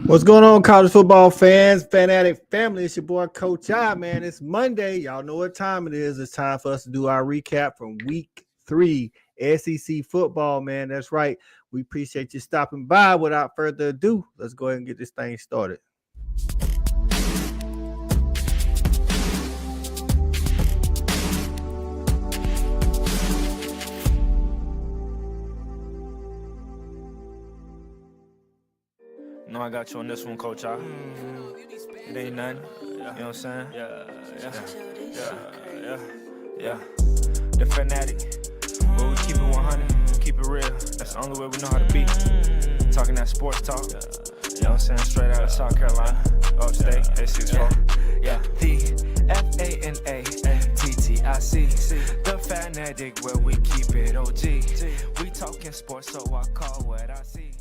What's going on, college football fans, fanatic family? It's your boy Coach I, man. It's Monday. Y'all know what time it is. It's time for us to do our recap from week 3 SEC football, man. That's right. We appreciate you stopping by. Without further ado, let's go ahead and get this thing started. No, I got you on this one, Coach. It ain't nothing. You know what I'm saying? Yeah. The fanatic. But we keep it 100, keep it real. That's the only way we know how to be. Talking that sports talk. You know what I'm saying? Straight out of South Carolina. Upstate, A64. Yeah. The FANATTIC. The fanatic where we keep it OG. We talking sports, so I call what I see.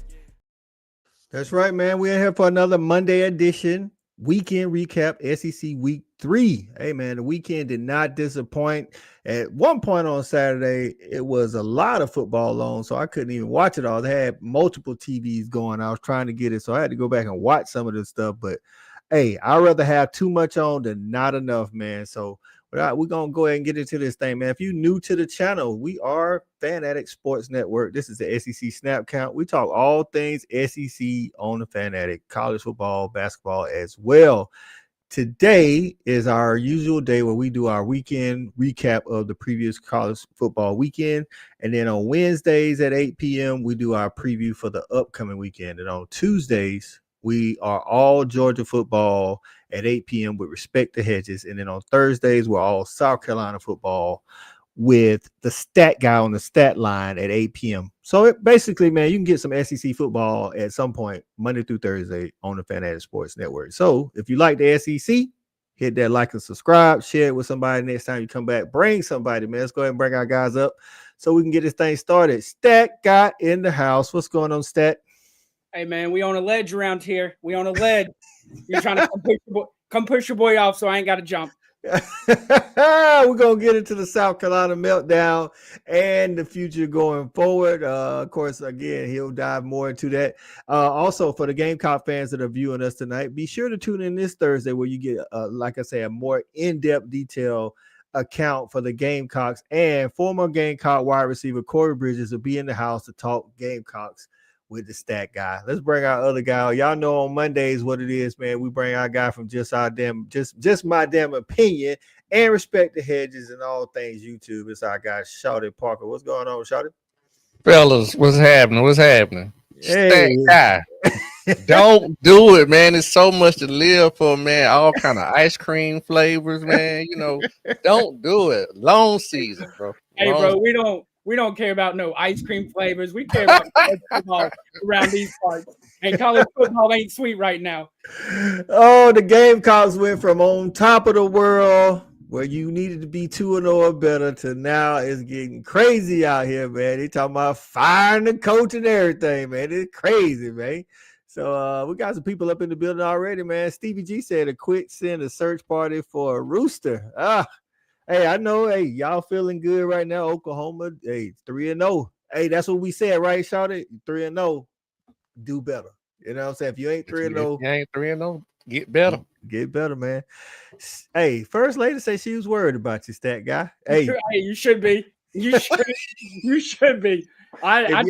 That's right, man. We're in here for another Monday edition weekend recap, SEC Week 3. Hey, man, the weekend did not disappoint. At one point on Saturday, it was a lot of football on, so I couldn't even watch it all. They had multiple TVs going. I was trying to get it, so I had to go back and watch some of this stuff. But, hey, I'd rather have too much on than not enough, man. So we're going to go ahead and get into this thing, man. If you're new to the channel, we are Fanatic Sports Network. This is the SEC Snap Count. We talk all things SEC on the Fanatic, college football, basketball as well. Today is our usual day where we do our weekend recap of the previous college football weekend. And then on Wednesdays at 8 p.m., we do our preview for the upcoming weekend. And on Tuesdays, we are all Georgia football at 8 p.m. with respect to hedges. And then on Thursdays, we're all South Carolina football with the stat guy on the stat line at 8 p.m. So basically, man, you can get some SEC football at some point, Monday through Thursday on the Fanatic Sports Network. So if you like the SEC, hit that like and subscribe, share it with somebody next time you come back. Bring somebody, man. Let's go ahead and bring our guys up so we can get this thing started. Stat guy in the house. What's going on, Stat? Hey, man, we on a ledge around here. We on a ledge. You're trying to come push your boy off so I ain't got to jump. We're going to get into the South Carolina meltdown and the future going forward. Of course, again, he'll dive more into that. Also, for the Gamecock fans that are viewing us tonight, be sure to tune in this Thursday where you get, like I say, a more in-depth detail account for the Gamecocks, and former Gamecock wide receiver Corey Bridges will be in the house to talk Gamecocks with the stat guy. Let's bring our other guy. Y'all know on Mondays what it is, man. We bring our guy from just my damn opinion and respect the hedges and all things YouTube. It's our guy Shawty Parker. What's going on, Shawty? Fellas, what's happening? Hey. Stat guy. Don't do it, man. It's so much to live for, man. All kind of ice cream flavors, man. You know, don't do it. Long season, bro. Hey, bro, we don't care about no ice cream flavors. We care about football around these parts. And college football ain't sweet right now. Oh, the Gamecocks went from on top of the world where you needed to be 2-0 or better to now it's getting crazy out here, man. They talking about firing the coach and everything, man. It's crazy, man. So we got some people up in the building already, man. Stevie G said send a search party for a rooster. Hey, I know. Hey, y'all feeling good right now? Oklahoma, hey, 3-0. Hey, that's what we said, right, Shawty? 3-0. Do better. You know what I'm saying? If you ain't 3-0, you ain't 3-0, get better. Get better, man. Hey, First Lady say she was worried about you, stat guy. Hey, you should be. You should be. I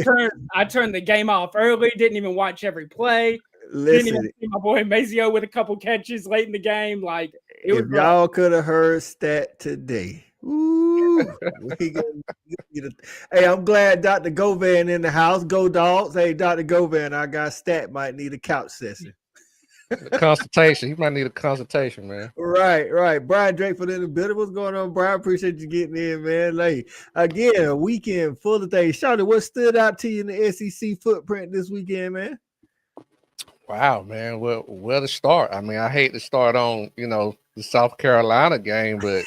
turned the game off early. Didn't even watch every play. Listen, didn't even see my boy Mazio with a couple catches late in the game. Like if y'all could have heard stat today. Ooh, hey, I'm glad Dr. Govan in the house. Go Dogs. Hey, Dr. Govan, our guy Stat might need a couch session. Consultation. He might need a consultation, man. Right. Brian Drakeford in the building. What's going on, Brian? Appreciate you getting in, man. Like, again, a weekend full of things. Shawty, what stood out to you in the SEC footprint this weekend, man? Wow, man. Well, where to start? I mean, I hate to start on, the South Carolina game, but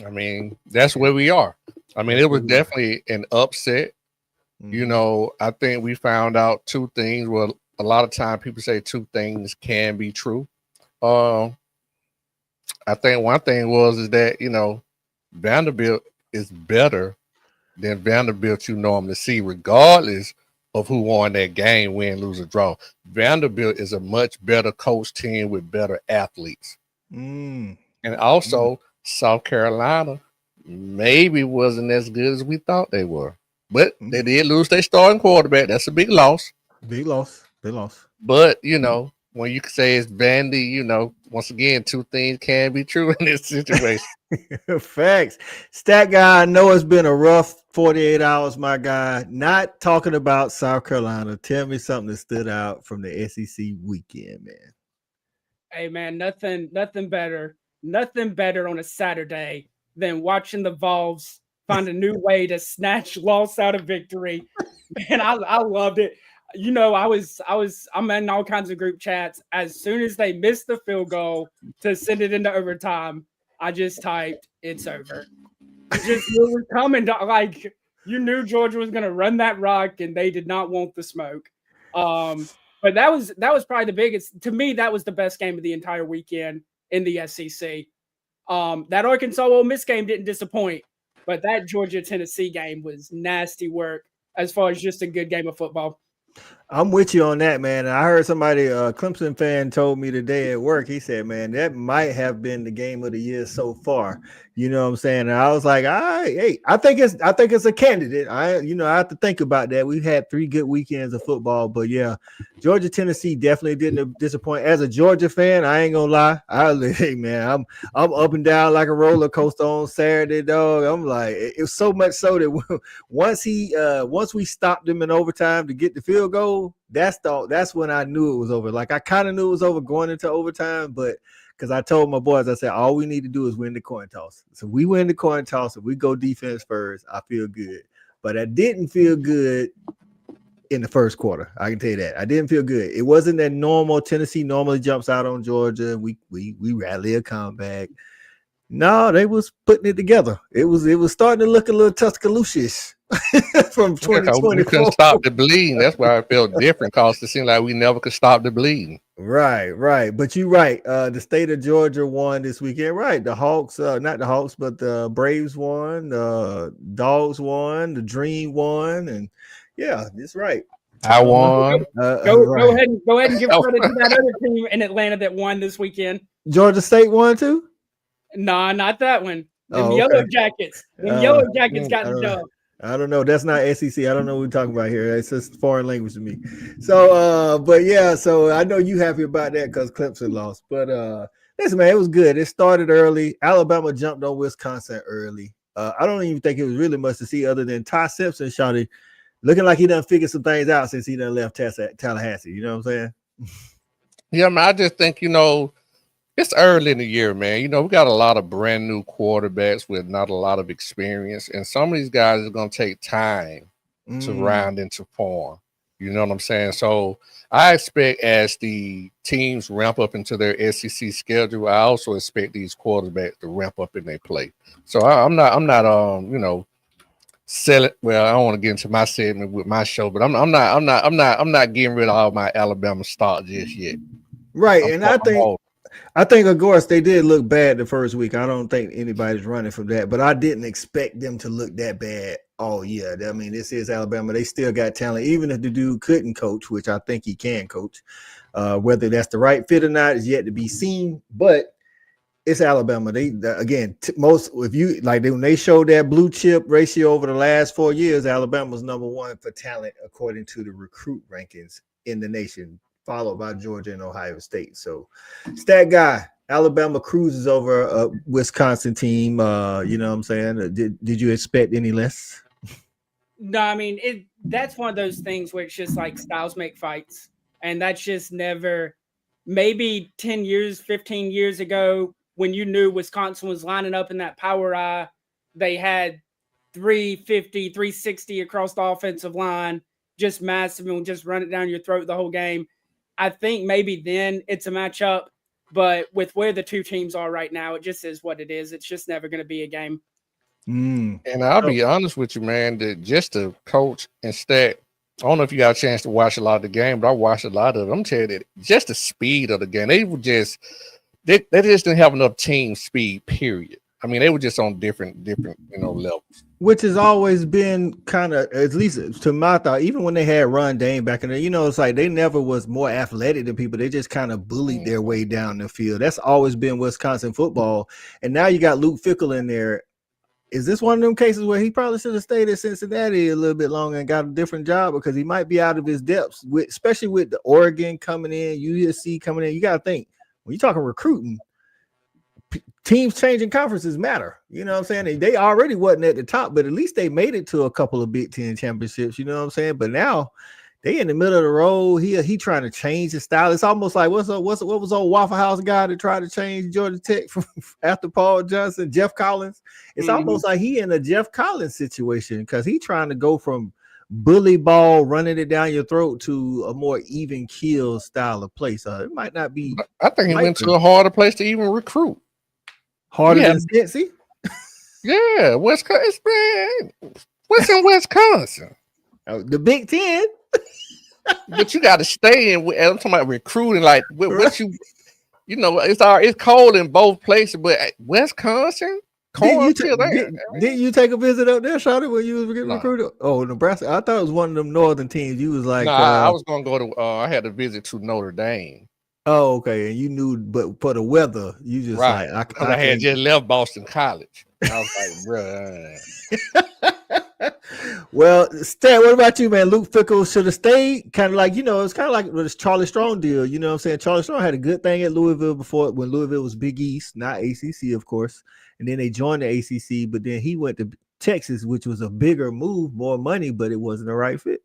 I mean, that's where we are. I mean, it was definitely an upset. Mm-hmm. I think we found out two things. Well, a lot of time people say two things can be true. I think one thing is that, Vanderbilt is better than Vanderbilt you normally see, regardless of who won that game, win, lose, or draw. Vanderbilt is a much better coach team with better athletes. Mm. And also, South Carolina maybe wasn't as good as we thought they were. But they did lose their starting quarterback. That's a big loss. Big loss. Big loss. But, you know, when you can say it's Vandy, you know, once again, two things can be true in this situation. Facts. Stat guy, I know it's been a rough 48 hours, my guy. Not talking about South Carolina. Tell me something that stood out from the SEC weekend, man. Hey man, nothing better on a Saturday than watching the Vols find a new way to snatch loss out of victory. Man, I loved it. You know, I'm in all kinds of group chats. As soon as they missed the field goal to send it into overtime, I just typed, "It's over." Just knew it was coming. Like, you knew Georgia was going to run that rock, and they did not want the smoke. But that was probably the biggest. To me, that was the best game of the entire weekend in the SEC. That Arkansas Ole Miss game didn't disappoint, but that Georgia Tennessee game was nasty work as far as just a good game of football. I'm with you on that, man. I heard somebody, a Clemson fan, told me today at work. He said, "Man, that might have been the game of the year so far." You know what I'm saying? And I was like, "Hey, I think it's a candidate." I have to think about that. We've had 3 good weekends of football, but yeah, Georgia Tennessee definitely didn't disappoint. As a Georgia fan, I ain't gonna lie. Hey man, I'm up and down like a roller coaster on Saturday, dog. I'm like, it was so much so that once we stopped them in overtime to get the field goal, that's when I knew it was over. Like, I kind of knew it was over going into overtime, but because I told my boys, I said, all we need to do is win the coin toss. So we win the coin toss and we go defense first, I feel good. But I didn't feel good in the first quarter. I can tell you that. I didn't feel good. It wasn't that normal. Tennessee normally jumps out on Georgia. We rally a comeback. No, they was putting it together. It was starting to look a little Tuscaloosa from 2020. We couldn't stop the bleeding. That's why I felt different, because it seemed like we never could stop the bleeding. Right. But you're right. The state of Georgia won this weekend. Right. The Hawks, not the Hawks, but the Braves won. The Dogs won. The Dream won. And yeah, that's right. I won. Go ahead and give credit to that other team in Atlanta that won this weekend. Georgia State won too? Nah, not that one. Them Yellow Jackets. Yellow Jackets got the dub. I don't know. That's not SEC. I don't know what we're talking about here. It's just foreign language to me. So, but yeah, so I know you happy about that because Clemson lost. But listen, man, it was good. It started early. Alabama jumped on Wisconsin early. I don't even think it was really much to see other than Ty Simpson shouted, looking like he done figured some things out since he done left Tallahassee. You know what I'm saying? Yeah, man, I just think, it's early in the year, man. We got a lot of brand new quarterbacks with not a lot of experience. And some of these guys are going to take time to round into form. You know what I'm saying? So I expect as the teams ramp up into their SEC schedule, I also expect these quarterbacks to ramp up in their play. So I'm not selling. Well, I don't want to get into my segment with my show, but I'm not getting rid of all my Alabama stock just yet. Right. And I think, of course, they did look bad the first week. I don't think anybody's running from that, but I didn't expect them to look that bad all year. I mean, this is Alabama. They still got talent, even if the dude couldn't coach, which I think he can coach. Whether that's the right fit or not is yet to be seen, but it's Alabama. When they showed that blue chip ratio over the last 4 years, Alabama's number 1 for talent, according to the recruit rankings in the nation, followed by Georgia and Ohio State. So, stat guy, Alabama cruises over a Wisconsin team. You know what I'm saying? Did you expect any less? No, I mean, that's one of those things where it's just like styles make fights. And that's just never, maybe 10 years, 15 years ago, when you knew Wisconsin was lining up in that power eye, they had 350, 360 across the offensive line, just massive, and just run it down your throat the whole game. I think maybe then it's a matchup, but with where the two teams are right now, it just is what it is. It's just never going to be a game. And I'll be honest with you, man, that just to coach and stat, I don't know if you got a chance to watch a lot of the game, but I watched a lot of it. I'm telling you that just the speed of the game, they just didn't have enough team speed, period. I mean, they were just on different, levels. Which has always been kind of, at least to my thought, even when they had Ron Dane back in there, it's like they never was more athletic than people. They just kind of bullied their way down the field. That's always been Wisconsin football. And now you got Luke Fickell in there. Is this one of them cases where he probably should have stayed at Cincinnati a little bit longer and got a different job, because he might be out of his depths, especially with the Oregon coming in, USC coming in? You got to think, when you're talking recruiting, teams changing conferences matter. You know what I'm saying? They already wasn't at the top, but at least they made it to a couple of Big Ten championships. You know what I'm saying? But now they in the middle of the road. He trying to change his style. It's almost like what was old Waffle House guy that tried to change Georgia Tech from after Paul Johnson, Jeff Collins. It's almost like he in a Jeff Collins situation, because he trying to go from bully ball, running it down your throat, to a more even keel style of play. So it might not be. I think he went to a harder place to even recruit. Harder than Cincy? Yeah, Wisconsin, man. What's in Wisconsin? The Big Ten. But you got to stay in. I'm talking about recruiting. Like what it's cold in both places, but Wisconsin. Didn't you take a visit up there, Shawty, when you was getting recruited? Oh, Nebraska. I thought it was one of them northern teams. You was like, I was gonna go to. I had a visit to Notre Dame. Oh, okay. And you knew, but for the weather, you just right. Like I had just left Boston College. I was like, bro. Well, Stan, what about you, man? Luke Fickell should have stayed. Kind of like, it's kind of like this Charlie Strong deal. You know what I'm saying? Charlie Strong had a good thing at Louisville before, when Louisville was Big East, not ACC, of course. And then they joined the ACC, but then he went to Texas, which was a bigger move, more money, but it wasn't the right fit.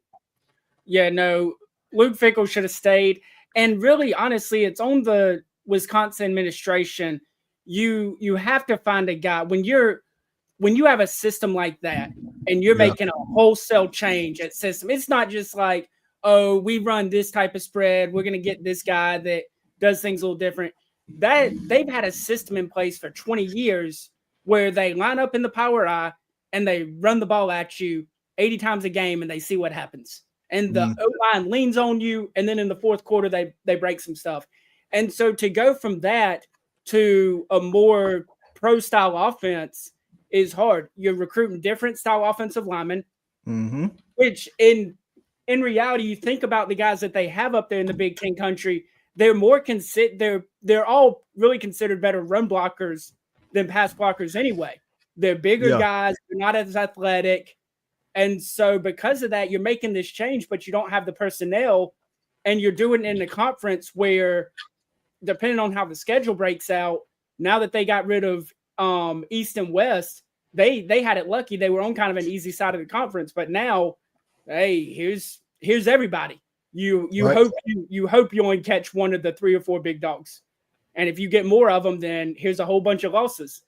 Yeah, no, Luke Fickell should have stayed. And really, honestly, it's on the Wisconsin administration. You have to find a guy when you have a system like that and you're making a wholesale change at system. It's not just like, oh, we run this type of spread, we're gonna get this guy that does things a little different. That they've had a system in place for 20 years where they line up in the power eye and they run the ball at you 80 times a game and they see what happens. And the O-line leans on you, and then in the fourth quarter, they break some stuff. And so to go from that to a more pro-style offense is hard. You're recruiting different style offensive linemen, which in reality, you think about the guys that they have up there in the Big Ten country, they're more they're all really considered better run blockers than pass blockers anyway. They're bigger guys, they're not as athletic. And so because of that, you're making this change, but you don't have the personnel, and you're doing it in a conference where, depending on how the schedule breaks out, now that they got rid of East and West, they had it lucky. They were on kind of an easy side of the conference, but now, hey, here's everybody. You hope you only catch one of the 3 or 4 big dogs. And if you get more of them, then here's a whole bunch of losses.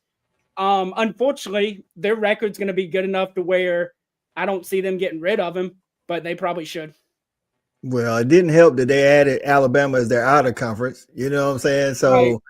Unfortunately, their record's going to be good enough to where I don't see them getting rid of him, but they probably should. Well, it didn't help that they added Alabama as their outer conference. You know what I'm saying? So,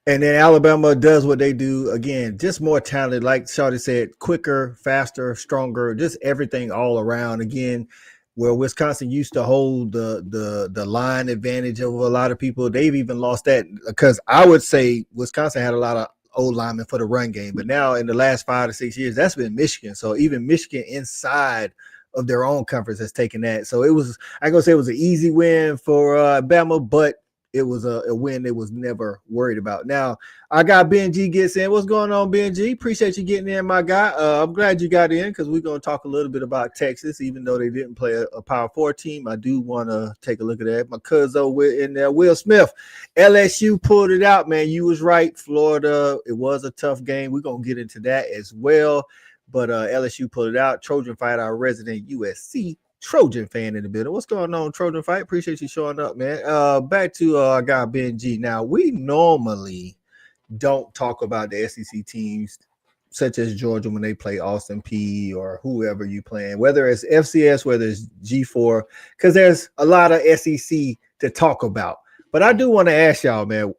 And then Alabama does what they do. Again, just more talented, like Shawty said, quicker, faster, stronger, just everything all around. Again, where Wisconsin used to hold the line advantage over a lot of people, they've even lost that, because I would say Wisconsin had a lot of old linemen for the run game, but now in the last 5 to 6 years, that's been Michigan. So even Michigan inside of their own conference has taken that. So it was, I gonna say it was an easy win for Bama, but it was a win they was never worried about. Now I got Ben G gets in. What's going on, Ben G? Appreciate you getting in, my guy. I'm glad you got in, because we're gonna talk a little bit about Texas, even though they didn't play a Power 4 team. I do want to take a look at that. My cousin in there, Will Smith. LSU pulled it out, man. You was right. Florida, it was a tough game. We're gonna get into that as well. But LSU pulled it out. Trojan Fight, our resident USC Trojan fan in the building. What's going on, Trojan Fight? Appreciate you showing up, man. Back to our guy Ben G. Now, we normally don't talk about the SEC teams such as Georgia when they play Austin Peay or whoever you playing, whether it's FCS, whether it's G4, because there's a lot of SEC to talk about. But I do want to ask y'all, man,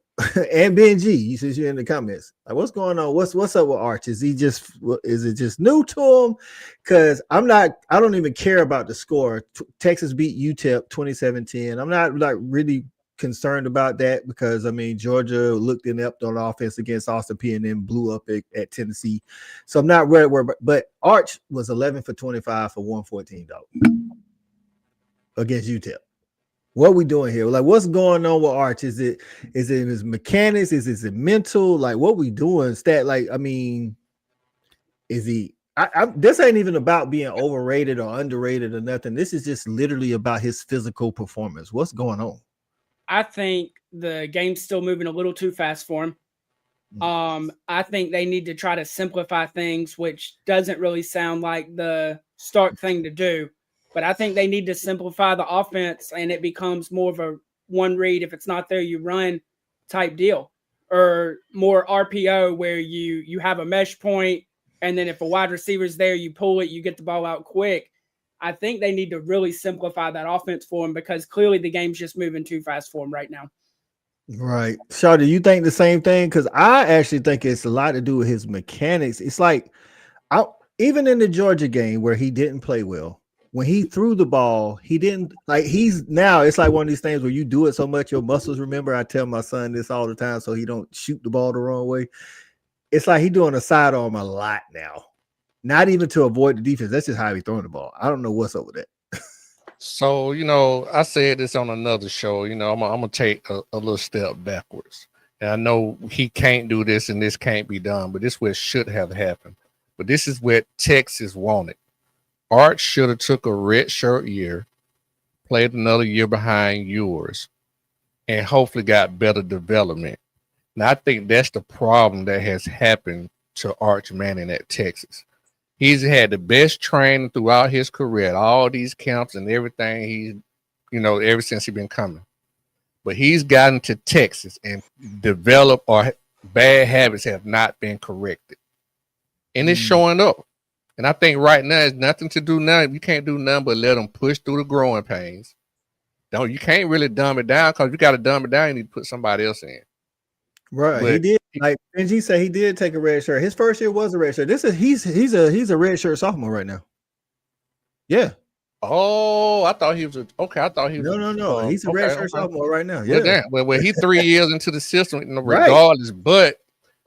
and Ben G, since you're in the comments, like, what's going on? What's up with Arch? Is it just new to him? Because I don't even care about the score. Texas beat UTEP 27-10. I'm not like really concerned about that because I mean Georgia looked inept on offense against Austin Peay and then blew up at Tennessee. So I'm not worried. But Arch was 11 for 25 for 114 against UTEP. What are we doing here? Like, what's going on with Arch? Is it his mechanics? Is it mental? Like, what we doing? I mean, is he? This ain't even about being overrated or underrated or nothing. This is just literally about his physical performance. What's going on? I think the game's still moving a little too fast for him. I think they need to try to simplify things, which doesn't really sound like the Stark thing to do. But I think they need to simplify the offense, and it becomes more of a one read. If it's not there, you run type deal, or more RPO where you have a mesh point, and then if a wide receiver's there, you pull it, you get the ball out quick. I think they need to really simplify that offense for him because clearly the game's just moving too fast for him right now. Right. Shaw, do you think the same thing? Because I actually think it's a lot to do with his mechanics. It's like, even in the Georgia game where he didn't play well, when he threw the ball, he didn't it's like one of these things where you do it so much, your muscles remember. I tell my son this all the time so he don't shoot the ball the wrong way. It's like he's doing a sidearm a lot now. Not even to avoid the defense. That's just how he's throwing the ball. I don't know what's up with that. So, I said this on another show, I'm going to take a little step backwards. And I know he can't do this and this can't be done, but this is what should have happened. But this is what Texas wanted. Arch should have took a red shirt year, played another year behind yours, and hopefully got better development. Now, I think that's the problem that has happened to Arch Manning at Texas. He's had the best training throughout his career, all these camps and everything ever since he's been coming. But he's gotten to Texas and developed or bad habits have not been corrected. And it's showing up. And I think right now it's nothing to do now. You can't do nothing but let them push through the growing pains. You can't really dumb it down because you got to dumb it down. You need to put somebody else in. Right. But he did. Like Benji said, he did take a red shirt. His first year was a red shirt. He's a red shirt sophomore right now. Yeah. Oh, I thought he was No. He's a red shirt sophomore right now. Yeah. Well, he's 3 years into the system, Right. regardless. But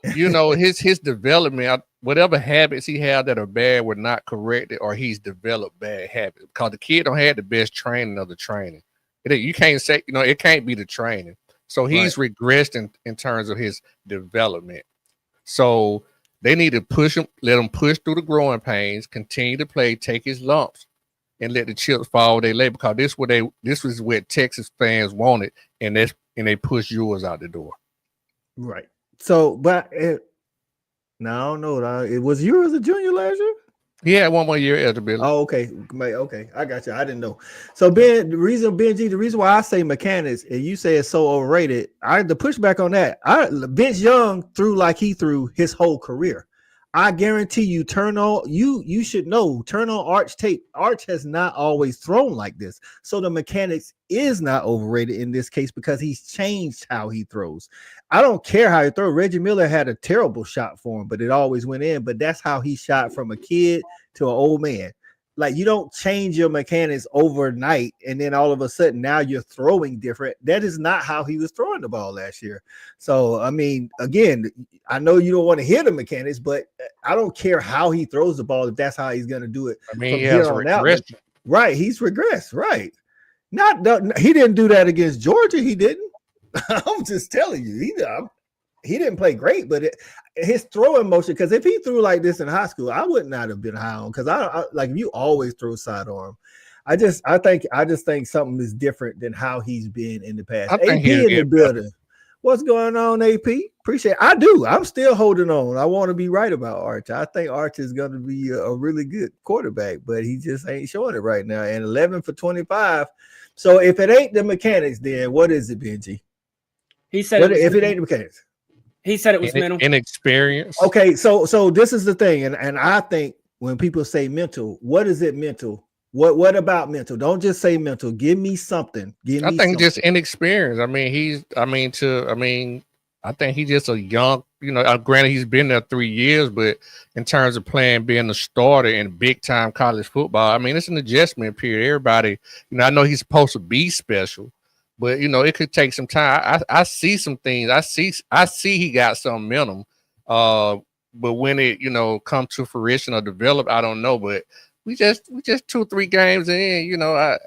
his development, whatever habits he had that are bad were not corrected, or he's developed bad habits because the kid don't have the best training of the training. You can't say it can't be the training. So he's regressed in terms of his development. So they need to push him, let him push through the growing pains, continue to play, take his lumps, and let the chips fall where they lay. Because this was what Texas fans wanted, and they push yours out the door. Right. So, but now I don't know. It was you as a junior last year. He had one more year eligibility. Oh, okay. Okay. I got you. I didn't know. So the reason why I say mechanics and you say it's so overrated, I had to push back on that. Vince Young threw like he threw his whole career. I guarantee you, you should know, turn on Arch tape. Arch has not always thrown like this. So the mechanics is not overrated in this case because he's changed how he throws. I don't care how he throws. Reggie Miller had a terrible shot for him, but it always went in. But that's how he shot from a kid to an old man. Like, you don't change your mechanics overnight and then all of a sudden now you're throwing different. That is not how he was throwing the ball last year. So, I mean, again, I know you don't want to hear the mechanics, but I don't care how he throws the ball if that's how he's going to do it. I mean, he has regressed. Right, he's regressed. Right. He didn't do that against Georgia. He didn't. I'm just telling you. He didn't play great, but his throwing motion, because if he threw like this in high school, I would not have been high on, because I like, you always throw sidearm. I just think something is different than how he's been in the past. AP in the building. What's going on, AP? Appreciate it. I do. I'm still holding on. I want to be right about Arch. I think Arch is going to be a really good quarterback, but he just ain't showing it right now. And 11 for 25. So if it ain't the mechanics, then what is it, Benji? He said if it ain't the mechanics. He said it was mental. Inexperience. Okay, so this is the thing, and I think when people say mental, what is it mental? What about mental? Don't just say mental. Give me something. I think just inexperience. I think he's just a young, granted he's been there 3 years, but in terms of being a starter in big time college football, I mean, it's an adjustment period. Everybody, I know he's supposed to be special, but it could take some time. I see some things. I see he got some momentum. But when it come to fruition or develop, I don't know. But we just 2-3 games in. I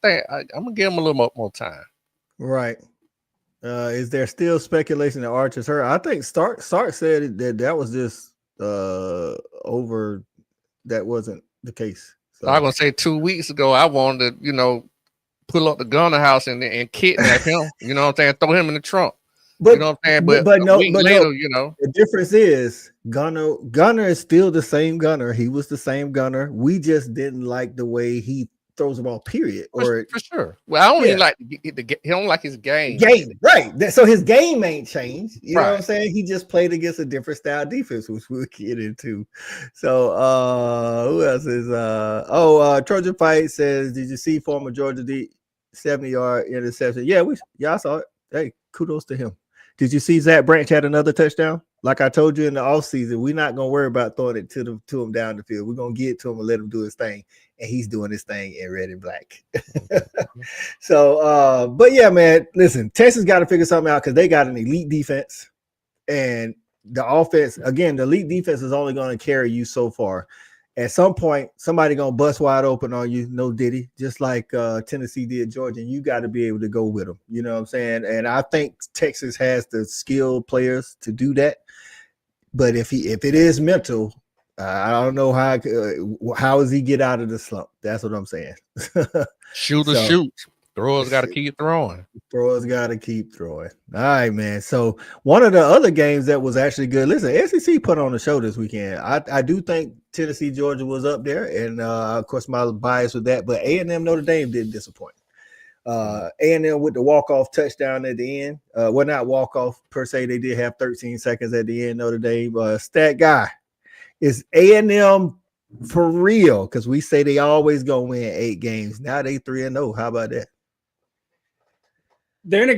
think I'm gonna give him a little more time. Right. Is there still speculation that Archer's hurt? I think Stark said that was just over. That wasn't the case. So. I was gonna say 2 weeks ago, I wanted to pull up the Gunner house and kidnap him. You know what I'm saying? Throw him in the trunk. But, you know what I'm saying? But no, a week later, the difference is Gunner is still the same Gunner. He was the same Gunner. We just didn't like the way he throws the ball. Period. For sure. Well, I don't even like he don't like his game. Right. So his game ain't changed. You know what I'm Right. saying? He just played against a different style defense, which we'll get into. So who else is Trojan Fight says, did you see former Georgia D 70-yard interception? Yeah, I saw it. Hey, kudos to him. Did you see Zach Branch had another touchdown? Like I told you in the offseason, we're not gonna worry about throwing it to him down the field. We're gonna get it to him and let him do his thing, and he's doing his thing in red and black. So, but yeah, man, listen, Texas got to figure something out because they got an elite defense, and the offense. Again, the elite defense is only going to carry you so far. At some point, somebody gonna bust wide open on you, no Diddy, just like Tennessee did Georgia, and you got to be able to go with them. You know what I'm saying? And I think Texas has the skilled players to do that. But if it is mental, I don't know how does he get out of the slump? That's what I'm saying. Shoot. Throwers got to keep throwing. Throwers got to keep throwing. All right, man. So one of the other games that was actually good. Listen, SEC put on the show this weekend. I do think Tennessee, Georgia was up there, and of course my bias with that. But A&M Notre Dame didn't disappoint. A&M with the walk-off touchdown at the end. Well, not walk-off per se. They did have 13 seconds at the end. Notre Dame stat guy is A&M for real, because we say they always go win 8 games. Now they 3-0. How about that? They're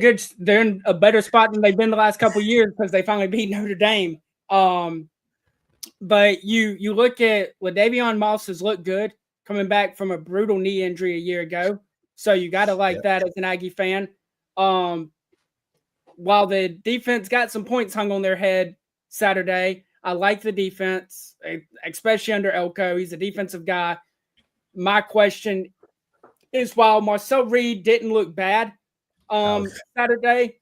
in a better spot than they've been the last couple of years because they finally beat Notre Dame. But you look at LaDavion Moss has looked good coming back from a brutal knee injury a year ago. So you got to like that as an Aggie fan. While the defense got some points hung on their head Saturday, I like the defense, especially under Elko. He's a defensive guy. My question is, while Marcel Reed didn't look bad Saturday,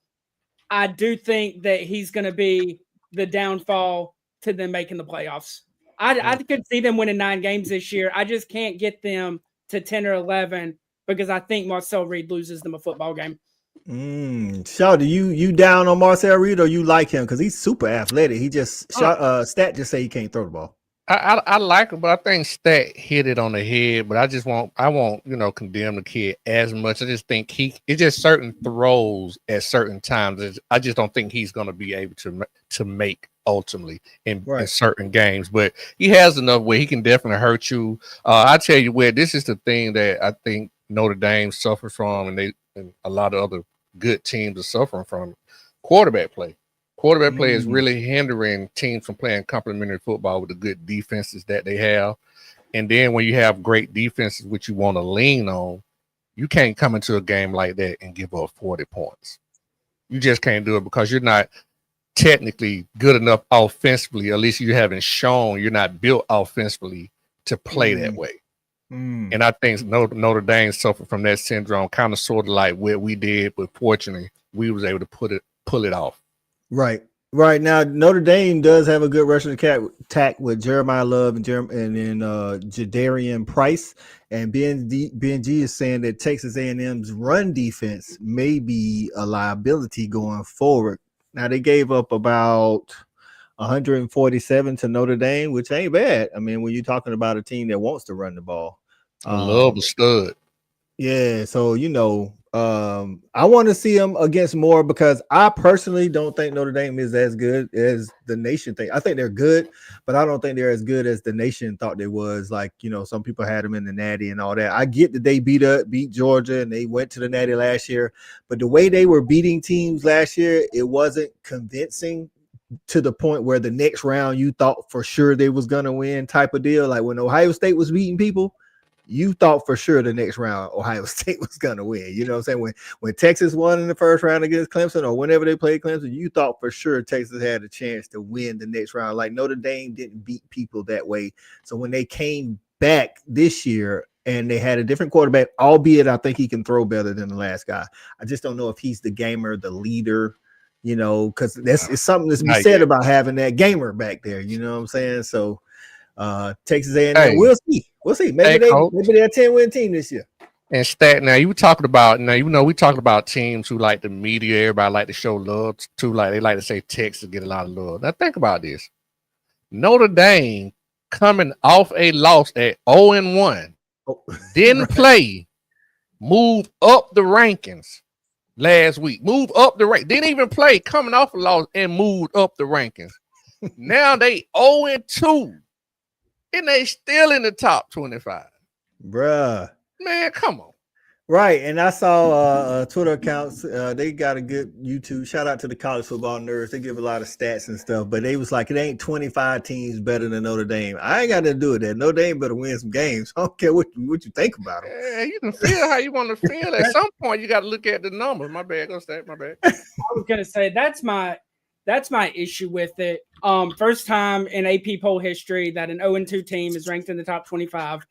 I do think that he's going to be the downfall to them making the playoffs. I could see them winning 9 games this year. I just can't get them to 10 or 11 because I think Marcel Reed loses them a football game. Shaw, do you down on Marcel Reed or you like him because he's super athletic? He just stat just say he can't throw the ball. I like him, but I think Stat hit it on the head. But I won't condemn the kid as much. I just think it's just certain throws at certain times. I just don't think he's going to be able to make ultimately in certain games. But he has enough where he can definitely hurt you. I tell you what, this is the thing that I think Notre Dame suffers from, and a lot of other good teams are suffering from: quarterback play. Quarterback play is really hindering teams from playing complementary football with the good defenses that they have. And then when you have great defenses, which you want to lean on, you can't come into a game like that and give up 40 points. You just can't do it because you're not technically good enough offensively. At least you haven't shown you're not built offensively to play that way. And I think Notre Dame suffered from that syndrome, kind of sort of like what we did, but fortunately we was able to pull it off. Right now, Notre Dame does have a good rushing attack with Jeremiah Love and then Jadarian Price, and BNG is saying that Texas A&M's run defense may be a liability going forward. Now they gave up about 147 to Notre Dame, which ain't bad. I mean, when you're talking about a team that wants to run the ball, Love a stud. Yeah, so I want to see them against more because I personally don't think Notre Dame is as good as the nation think. I think they're good, but I don't think they're as good as the nation thought they was. Like, some people had them in the Natty and all that. I get that they beat Georgia and they went to the Natty last year, but the way they were beating teams last year, it wasn't convincing to the point where the next round you thought for sure they was gonna win type of deal. Like when Ohio State was beating people, you thought for sure the next round Ohio State was gonna win. You know what I'm saying? When Texas won in the first round against Clemson, or whenever they played Clemson, you thought for sure Texas had a chance to win the next round. Like Notre Dame didn't beat people that way. So when they came back this year and they had a different quarterback, albeit I think he can throw better than the last guy. I just don't know if he's the gamer, the leader, you know, because that's it's something that's been said about having that gamer back there. You know what I'm saying? So Texas A&M, we'll see. Maybe they're a 10-win team this year. And stat now, we talking about teams who like the media, everybody like to show love to, like they like to say Texas get a lot of love. Now think about this. Notre Dame coming off a loss at 0-1, didn't play, move up the rankings last week. Move up the rank. Didn't even play, coming off a loss and moved up the rankings. Now they 0-2. And they still in the top 25. Bruh. Man, come on. Right. And I saw Twitter accounts. They got a good YouTube. Shout out to the college football nerds. They give a lot of stats and stuff. But they was like, it ain't 25 teams better than Notre Dame. I ain't got to do with that. Notre Dame better win some games. I don't care what you think about them. Yeah, you can feel how you want to feel. At some point, you got to look at the numbers. My bad. Go stat. My bad. I was going to say, that's my issue with it. First time in AP poll history that an 0-2 team is ranked in the top 25.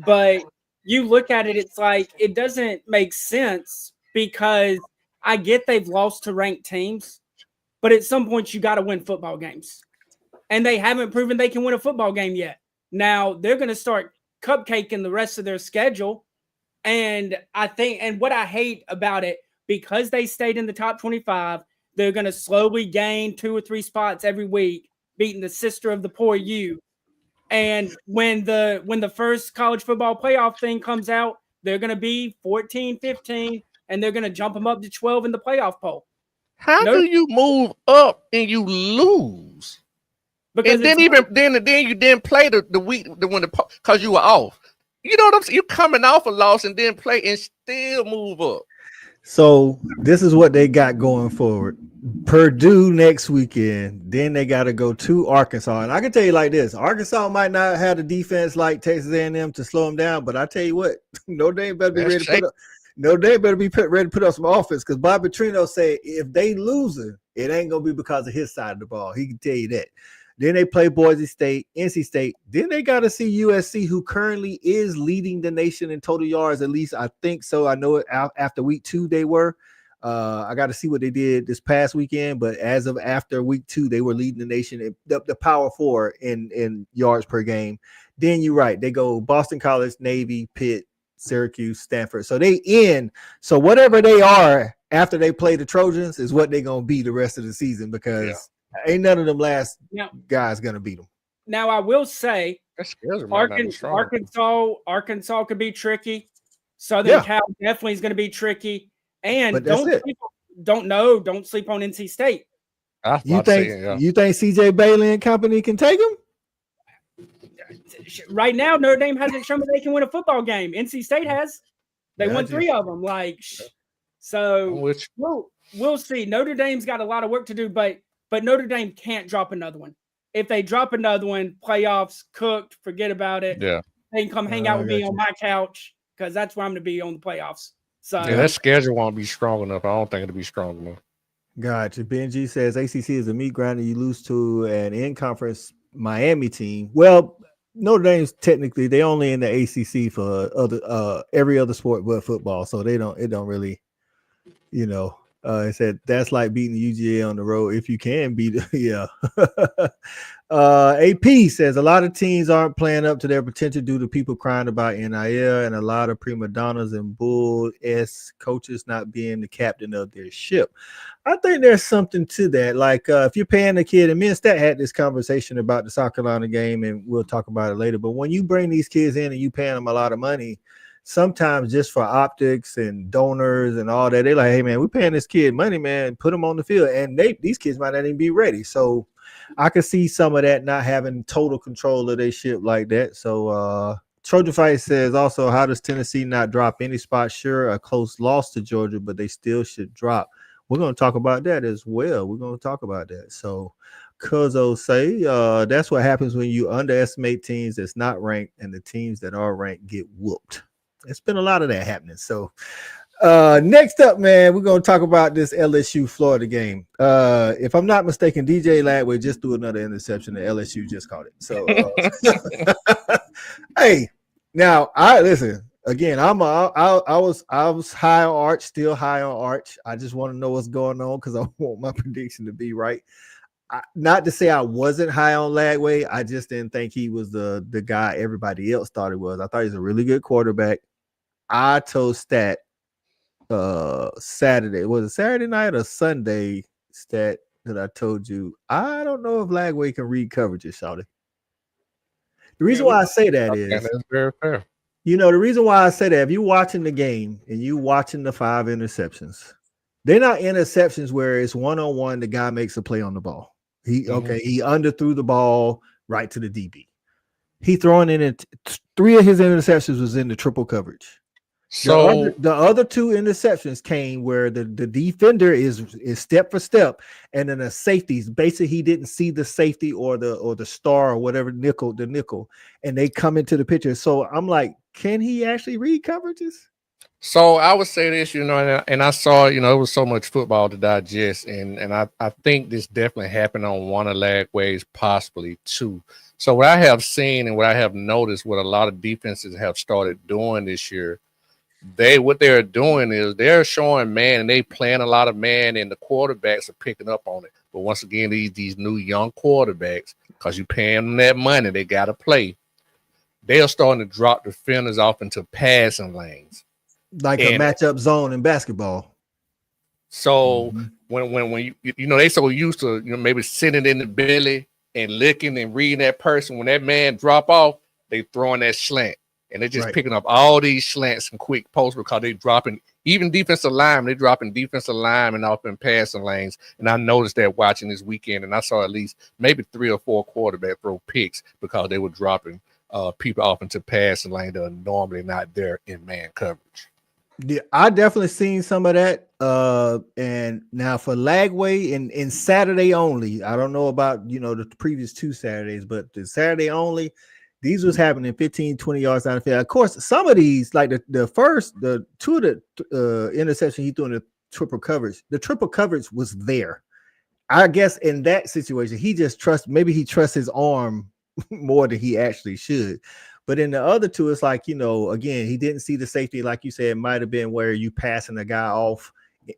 But you look at it, it's like it doesn't make sense because I get they've lost to ranked teams, but at some point you got to win football games. And they haven't proven they can win a football game yet. Now they're going to start cupcaking the rest of their schedule. And what I hate about it, because they stayed in the top 25, they're going to slowly gain 2 or 3 spots every week, beating the sister of the poor U. And when the first college football playoff thing comes out, they're going to be 14, 15, and they're going to jump them up to 12 in the playoff poll. How do you move up and you lose? Because then you didn't play the week because you were off. You know what I'm saying? You're coming off a loss and then play and still move up. So this is what they got going forward. Purdue next weekend. Then they got to go to Arkansas. And I can tell you like this. Arkansas might not have a defense like Texas A&M to slow them down, but I tell you what, Notre Dame better be ready to put up. Notre Dame better be ready to put up some offense because Bobby Petrino said if they lose it ain't going to be because of his side of the ball. He can tell you that. Then they play Boise State, NC State. Then they got to see USC, who currently is leading the nation in total yards. At least I think so. I know it after week 2 they were. I got to see what they did this past weekend. But as of after week 2, they were leading the nation, the Power 4 in yards per game. Then you're right. They go Boston College, Navy, Pitt, Syracuse, Stanford. So they in. So whatever they are after they play the Trojans is what they're going to be the rest of the season because ain't none of them last guys going to beat them. Now, I will say Arkansas could be tricky. Southern Cal definitely is going to be tricky. And don't sleep on NC State. You think CJ Bailey and company can take them? Right now, Notre Dame hasn't shown that they can win a football game. NC State has. They won 3 of them. So we'll see. Notre Dame's got a lot of work to do, but Notre Dame can't drop another one. If they drop another one, playoffs cooked, forget about it. Yeah. They can come hang out with me on my couch because that's where I'm going to be on the playoffs. So that schedule won't be strong enough. I don't think it'll be strong enough. Gotcha. Benji says ACC is a meat grinder. You lose to an in-conference Miami team. Well, Notre Dame's technically they only in the ACC for every other sport but football, so it don't really, it said that's like beating the UGA on the road if you can beat it. AP says a lot of teams aren't playing up to their potential due to people crying about NIL and a lot of prima donnas and bull-esque coaches not being the captain of their ship. I think there's something to that. Like if you're paying a kid, and me and Stat had this conversation about the South Carolina game, and we'll talk about it later. But when you bring these kids in and you paying them a lot of money, sometimes just for optics and donors and all that, they're like, hey, man, we're paying this kid money, man, put them on the field. And these kids might not even be ready. So I could see some of that not having total control of their ship like that. So Trojan Fight says also, how does Tennessee not drop any spot? Sure, a close loss to Georgia, but they still should drop. We're going to talk about that as well. We're going to talk about that. So Cuzzo say that's what happens when you underestimate teams that's not ranked, and the teams that are ranked get whooped. It's been a lot of that happening. So next up, man, we're gonna talk about this LSU Florida game. If I'm not mistaken, DJ Ladway just threw another interception and LSU just caught it. So hey, now I listen again. I was high on Arch, still high on Arch. I just want to know what's going on because I want my prediction to be right. Not to say I wasn't high on Ladway, I just didn't think he was the guy everybody else thought he was. I thought he was a really good quarterback. I told Stat Saturday, was it Saturday night or Sunday, Stat, that I told you I don't know if Lagway can read coverages, Shawty. The reason why I say that is that's very fair. You know, the reason why I say that, if you're watching the game and you watching the 5 interceptions, they're not interceptions where it's one-on-one, the guy makes a play on the ball. He underthrew the ball right to the DB. He throwing in it. 3 of his interceptions was in the triple coverage. So the other 2 interceptions came where the defender is step for step, and then the safeties basically he didn't see the safety or the star or whatever nickel, and they come into the picture. So I'm like, can he actually read coverages? So I would say this, and I saw, it was so much football to digest, and I think this definitely happened on one of Lagway's, possibly 2. So what I have seen and what I have noticed, what a lot of defenses have started doing this year, what they're doing is they're showing man, and they playing a lot of man, and the quarterbacks are picking up on it. But once again, these new young quarterbacks, because you paying them that money, they got to play. They are starting to drop defenders off into passing lanes. Like a matchup zone in basketball. So when they so used to maybe sitting in the belly and looking and reading that person, when that man drop off, they throwing that slant, and they're just picking up all these slants and quick posts because they dropping even defensive linemen. They dropping defensive linemen off in passing lanes, and I noticed that watching this weekend, and I saw at least maybe 3 or 4 quarterbacks throw picks because they were dropping people off into passing lane that are normally not there in man coverage. Yeah, I definitely seen some of that. And now for Lagway in Saturday only, I don't know about the previous 2 Saturdays, but the Saturday only, these was happening 15, 20 yards down the field. Of course, some of these, like the 2 of the interception he threw in the triple coverage was there. I guess in that situation, he just maybe he trusts his arm more than he actually should. But in the other 2, it's like, again, he didn't see the safety. Like you said, it might have been where you passing a guy off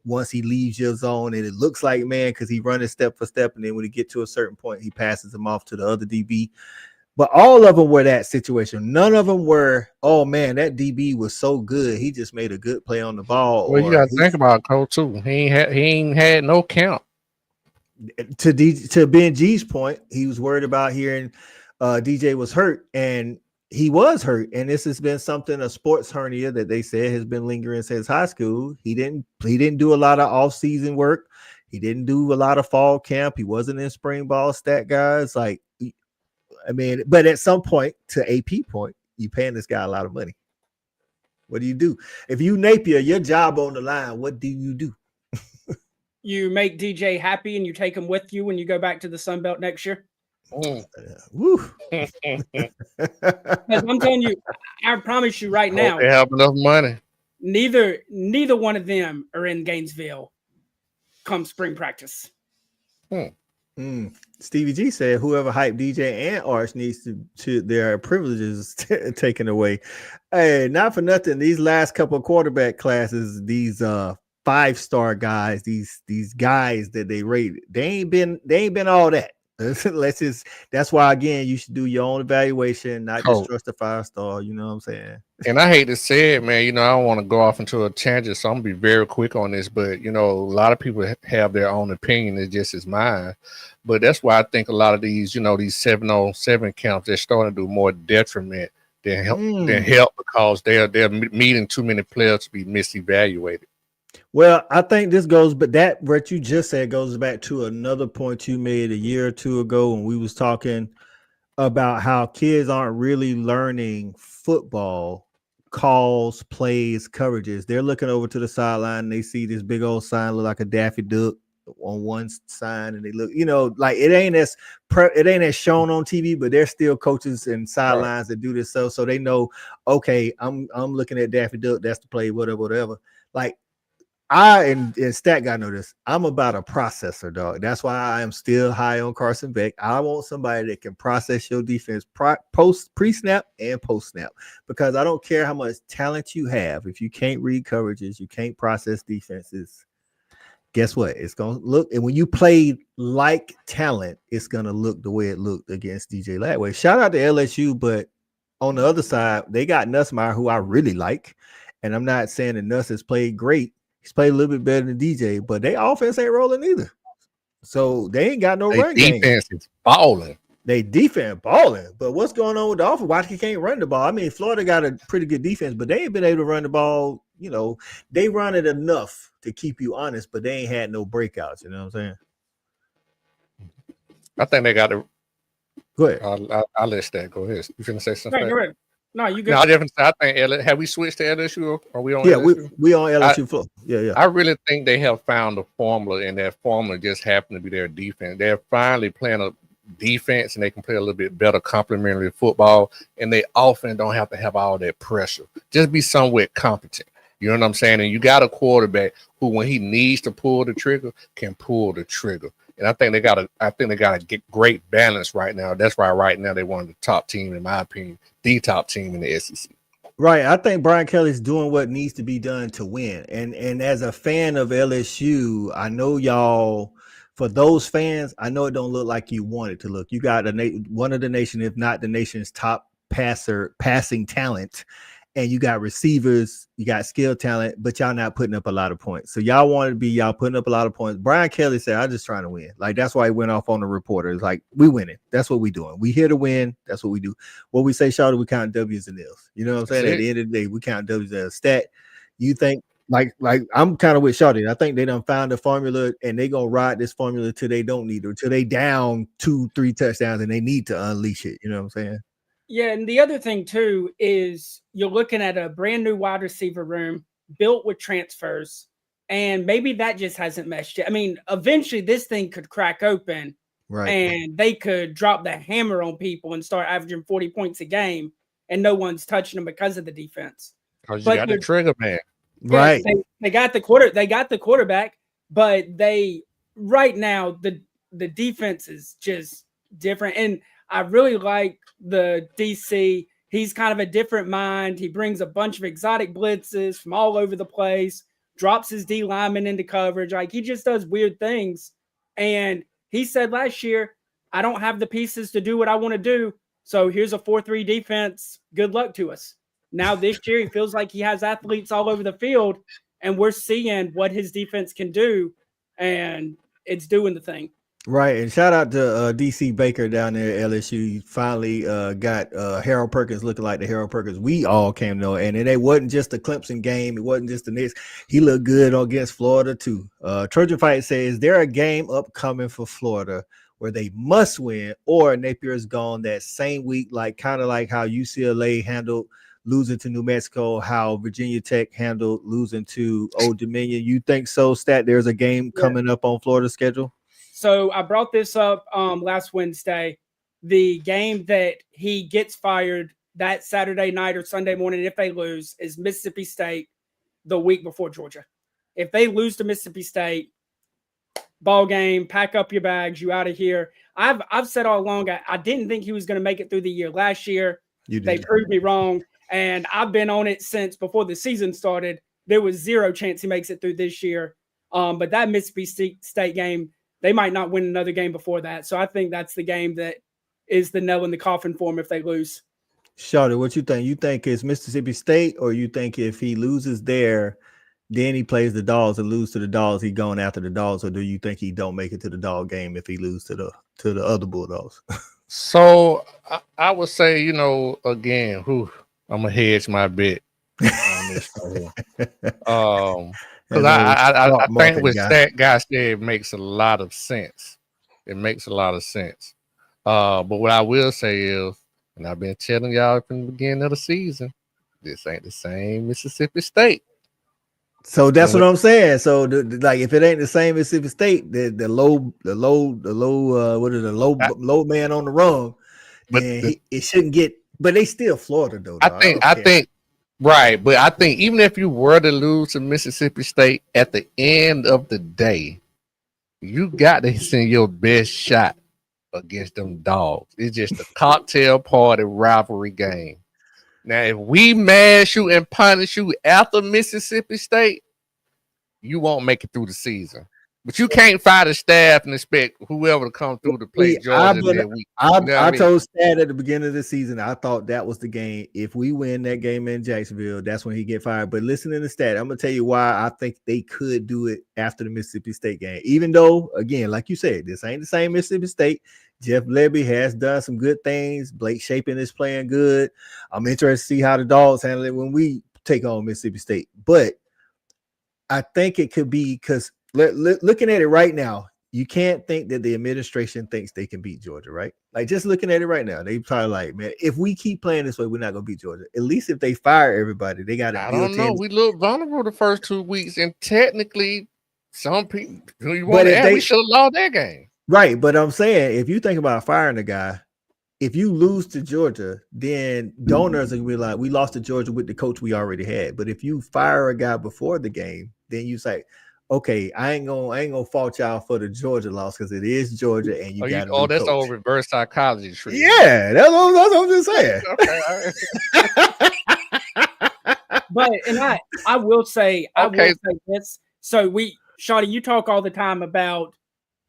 once he leaves your zone, and it looks like man because he running step for step, and then when he get to a certain point, he passes him off to the other DB. But all of them were that situation. None of them were, oh man, that DB was so good, he just made a good play on the ball. Well, you got to think about Cole too. He ain't had no count. To Ben G's point, he was worried about hearing DJ was hurt, and he was hurt, and this has been a sports hernia that they said has been lingering since high school. He didn't do a lot of off-season work. He didn't do a lot of fall camp. He wasn't in spring ball, stat guys. Like, I mean, but at some point, to AP point, you paying this guy a lot of money. What do you do? If you Napier, your job on the line, what do you do? You make DJ happy and you take him with you when you go back to the Sun Belt next year. Woo. I'm telling you, I promise you right now, they have enough money. Neither one of them are in Gainesville come spring practice. Stevie G said whoever hyped DJ and Arch needs to their privileges taken away. Hey, not for nothing, these last couple of quarterback classes, these 5-star guys, these guys that they rated, they ain't been all that. That's why again you should do your own evaluation, not just trust a 5-star. You know what I'm saying? And I hate to say it, man. I don't want to go off into a tangent, so I'm gonna be very quick on this. But a lot of people have their own opinion. It's just as mine. But that's why I think a lot of these, these 7-on-7 camps, they're starting to do more detriment than help because they're meeting too many players to be misevaluated. Well, I think this goes, but that what you just said goes back to another point you made a year or 2 ago when we was talking about how kids aren't really learning football calls, plays, coverages. They're looking over to the sideline and they see this big old sign look like a Daffy Duck, on one side, and they look, like it ain't as shown on TV, but there's still coaches and sidelines that do this stuff, so they know, okay, I'm looking at Daffy Duck, that's the play, whatever. Like and Stat guy know this. I'm about a processor, dog. That's why I am still high on Carson Beck. I want somebody that can process your defense pre-snap and post-snap, because I don't care how much talent you have. If you can't read coverages, you can't process defenses, guess what? It's going to look, and when you play like talent, it's going to look the way it looked against DJ Latway. Shout out to LSU, but on the other side, they got Nussmeier, who I really like, and I'm not saying that Nuss has played great. He's played a little bit better than DJ, but their offense ain't rolling either. So they ain't got no run game. Defense is balling. They defense balling. But what's going on with the offense? Why he can't run the ball? I mean, Florida got a pretty good defense, but they ain't been able to run the ball. They run it enough to keep you honest, but they ain't had no breakouts. You know what I'm saying? I think they got to. Go ahead. I'll let that go ahead. You finna say something? No, you're right. No, you good. No, I think have we switched to LSU, or are we on? Yeah, LSU? we on LSU floor. Yeah. I really think they have found a formula, and that formula just happened to be their defense. They're finally playing a defense, and they can play a little bit better complementary football, and they often don't have to have all that pressure. Just be somewhat competent. You know what I'm saying? And you got a quarterback who, when he needs to pull the trigger, can pull the trigger. And I think they got a great balance right now. That's why right now they're one of the top team, in my opinion, the top team in the SEC. Right. I think Brian Kelly's doing what needs to be done to win. And as a fan of LSU, I know y'all, for those fans, I know it don't look like you want it to look. You got one of the nation, if not the nation's top passing talent. And you got receivers, you got skill talent, but y'all not putting up a lot of points. So y'all want to be y'all putting up a lot of points. Brian Kelly said, I'm just trying to win. Like, that's why he went off on the reporters. Like, we winning. That's what we doing. We here to win. That's what we do. What we say, Shawty, we count W's and L's. You know what I'm saying? At the end of the day, we count W's as a stat. You think, like I'm kind of with Shawty. I think they done found a formula, and they going to ride this formula till they don't need it, till they down 2-3 touchdowns and they need to unleash it. You know what I'm saying? Yeah, and the other thing too is you're looking at a brand new wide receiver room built with transfers, and maybe that just hasn't meshed yet. I mean, eventually this thing could crack open, right? And they could drop the hammer on people and start averaging 40 points a game, and no one's touching them because of the defense. Because you got the trigger man, right? They got the quarterback, but right now the defense is just different, and I really like the DC. He's kind of a different mind. He brings a bunch of exotic blitzes from all over the place, drops his D lineman into coverage. Like, he just does weird things. And he said last year, I don't have the pieces to do what I want to do. So here's a 4-3 defense. Good luck to us. Now this year, he feels like he has athletes all over the field, and we're seeing what his defense can do, and it's doing the thing. Right, and shout out to DC Baker down there at LSU. You finally got Harold Perkins looking like the Harold Perkins we all came to know. And it wasn't just the Clemson game. It wasn't just the Knicks. He looked good against Florida too. Trojan Fight says, is there a game upcoming for Florida where they must win, or Napier's gone that same week, kind of like how UCLA handled losing to New Mexico, how Virginia Tech handled losing to Old Dominion? You think so, Stat? There's a game coming up on Florida's schedule? So I brought this up last Wednesday. The game that he gets fired that Saturday night or Sunday morning if they lose is Mississippi State the week before Georgia. If they lose to Mississippi State, ball game, pack up your bags, you out of here. I've said all along, I didn't think he was going to make it through the year last year. They proved me wrong, and I've been on it since before the season started. There was zero chance he makes it through this year. But that Mississippi State game, they might not win another game before that. So I think that's the game that is the nail in the coffin for them if they lose. Shawty, what you think? You think it's Mississippi State, or you think if he loses there, then he plays the Dogs and lose to the Dogs, he going after the Dogs, or do you think he don't make it to the Dog game if he lose to the other Bulldogs? So I would say, again, I'm gonna hedge my bet on this. Because I think what that guy said, it makes a lot of sense. It makes a lot of sense. But what I will say is, and I've been telling y'all from the beginning of the season, this ain't the same Mississippi State. So that's And what I'm saying. So like, if it ain't the same Mississippi State, the low, what is the low man on the rung, but then it shouldn't get. But they still Florida though. I Dog. think I I don't care. think right, but I think even if you were to lose to Mississippi State at the end of the day, you got to send your best shot against them dogs. It's just a cocktail party rivalry game. Now, if we mash you and punish you after Mississippi State, you won't make it through the season. But you can't fire the staff and expect whoever to come through to play Georgia that week. You know what I mean? told Stat at the beginning of the season, I thought that was the game. If we win that game in Jacksonville, that's when he get fired. But listening to Stat, I'm gonna tell you why I think they could do it after the Mississippi State game. Even though, again, like you said, this ain't the same Mississippi State. Jeff Lebby has done some good things. Blake Shapen is playing good. I'm interested to see how the Dogs handle it when we take on Mississippi State. But I think it could be because looking at it right now, you can't think that the administration thinks they can beat Georgia, right? Like, just looking at it right now, they probably like, man, if we keep playing this way, we're not gonna beat Georgia. At least if they fire everybody, they got. I don't know. We looked vulnerable the first 2 weeks, and technically, some people we should have lost that game. Right, but I'm saying if you think about firing a guy, if you lose to Georgia, then donors are gonna be like, we lost to Georgia with the coach we already had. But if you fire a guy before the game, then you say, okay, I ain't gonna fault y'all for the Georgia loss because it is Georgia and you got that's all reverse psychology tree. Yeah, that's what I'm just saying. But I will say this. So Shawty, you talk all the time about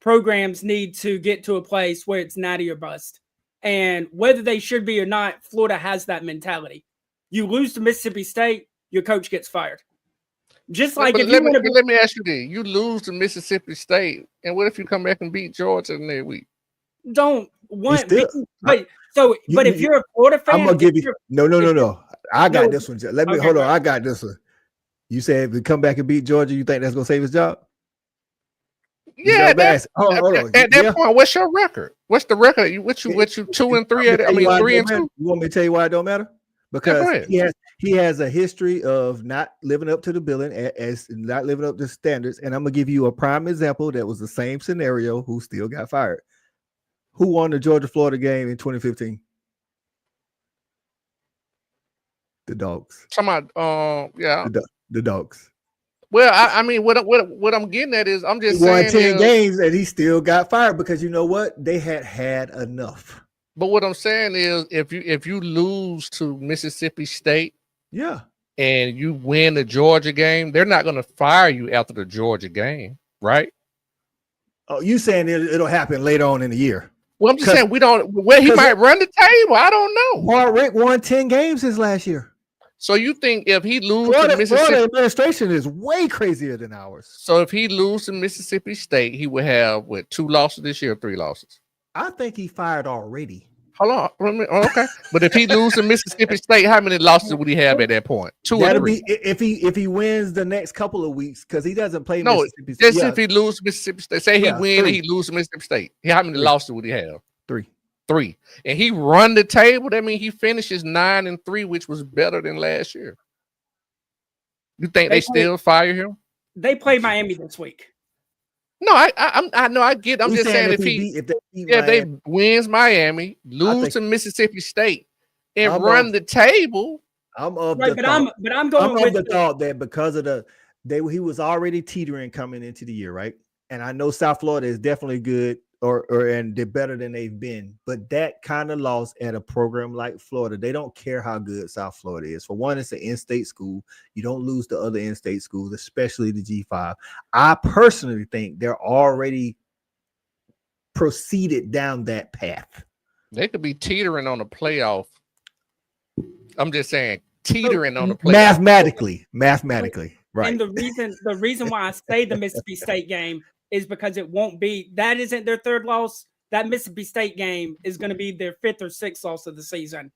programs need to get to a place where it's natty or bust. And whether they should be or not, Florida has that mentality. You lose to Mississippi State, your coach gets fired. Just like let me ask you this: you lose to Mississippi State, and what if you come back and beat Georgia in that week? But if you're a Florida fan, I'm gonna give you no. I got this one. Let me hold on. I got this one. You said if we come back and beat Georgia, you think that's gonna save his job? Yeah, at that point, what's your record? What's the record? What you 2-3? I mean 3-2. You want me to tell you why it don't matter? Because he has a history of not living up to the billing, as not living up to standards. And I'm gonna give you a prime example that was the same scenario. Who still got fired? Who won the Georgia-Florida game in 2015? The Dogs. The Dogs. Well, I mean, what I'm getting at is I'm just saying he won 10 games and he still got fired because you know what? They had enough. But what I'm saying is if you lose to Mississippi State, and you win the Georgia game, they're not going to fire you after the Georgia game, right? Oh, you saying it'll happen later on in the year? Well, I'm just saying he might run the table. I don't know. Hardwick won 10 games his last year. So you think if he loses to Mississippi, Florida administration is way crazier than ours. So if he loses to Mississippi State, he would have 2 losses this year, 3 losses. I think he fired already. Hold on, okay. But if he loses to Mississippi State, how many losses would he have at that point? 2 or 3. If he wins the next couple of weeks because he doesn't play. Mississippi State. If he loses Mississippi State, say he wins and he loses Mississippi State, how many losses would he have? 3. And he run the table. That means he finishes 9-3, which was better than last year. You think they still fire him? They play Miami this week. No, I know. I get. I'm just saying if they wins Miami, lose to Mississippi State, and run the table. I'm of the thought that because of he was already teetering coming into the year, right? And I know South Florida is definitely good, and they're better than they've been. But that kind of loss at a program like Florida, they don't care how good South Florida is. For one, it's an in-state school. You don't lose to other in-state schools, especially the G5. I personally think they're already proceeded down that path. They could be teetering on a playoff. I'm just saying, teetering on the playoff. Mathematically, right. And the reason why I say the Mississippi State game is because it won't be, that isn't their 3rd loss. That Mississippi State game is going to be their 5th or 6th loss of the season.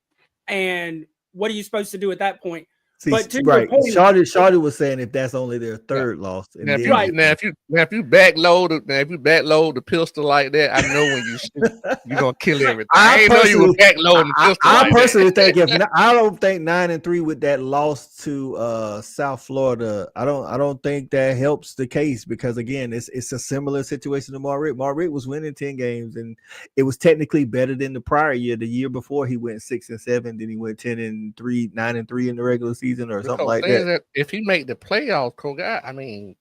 And what are you supposed to do at that point? See, But to your right. point- Shawty was saying if that's only their third loss. And Now, if then you backload the pistol like that, I know when you shoot, you're gonna kill everything. I ain't know you were backloading the pistol. I like personally that. think I don't think 9-3 with that loss to South Florida. I don't think that helps the case because again, it's a similar situation to Marritt. Marritt was winning 10 games and it was technically better than the prior year. The year before he went 6-7, then he went 10-3, 9-3 in the regular season or something like that. If he make the playoffs, I mean,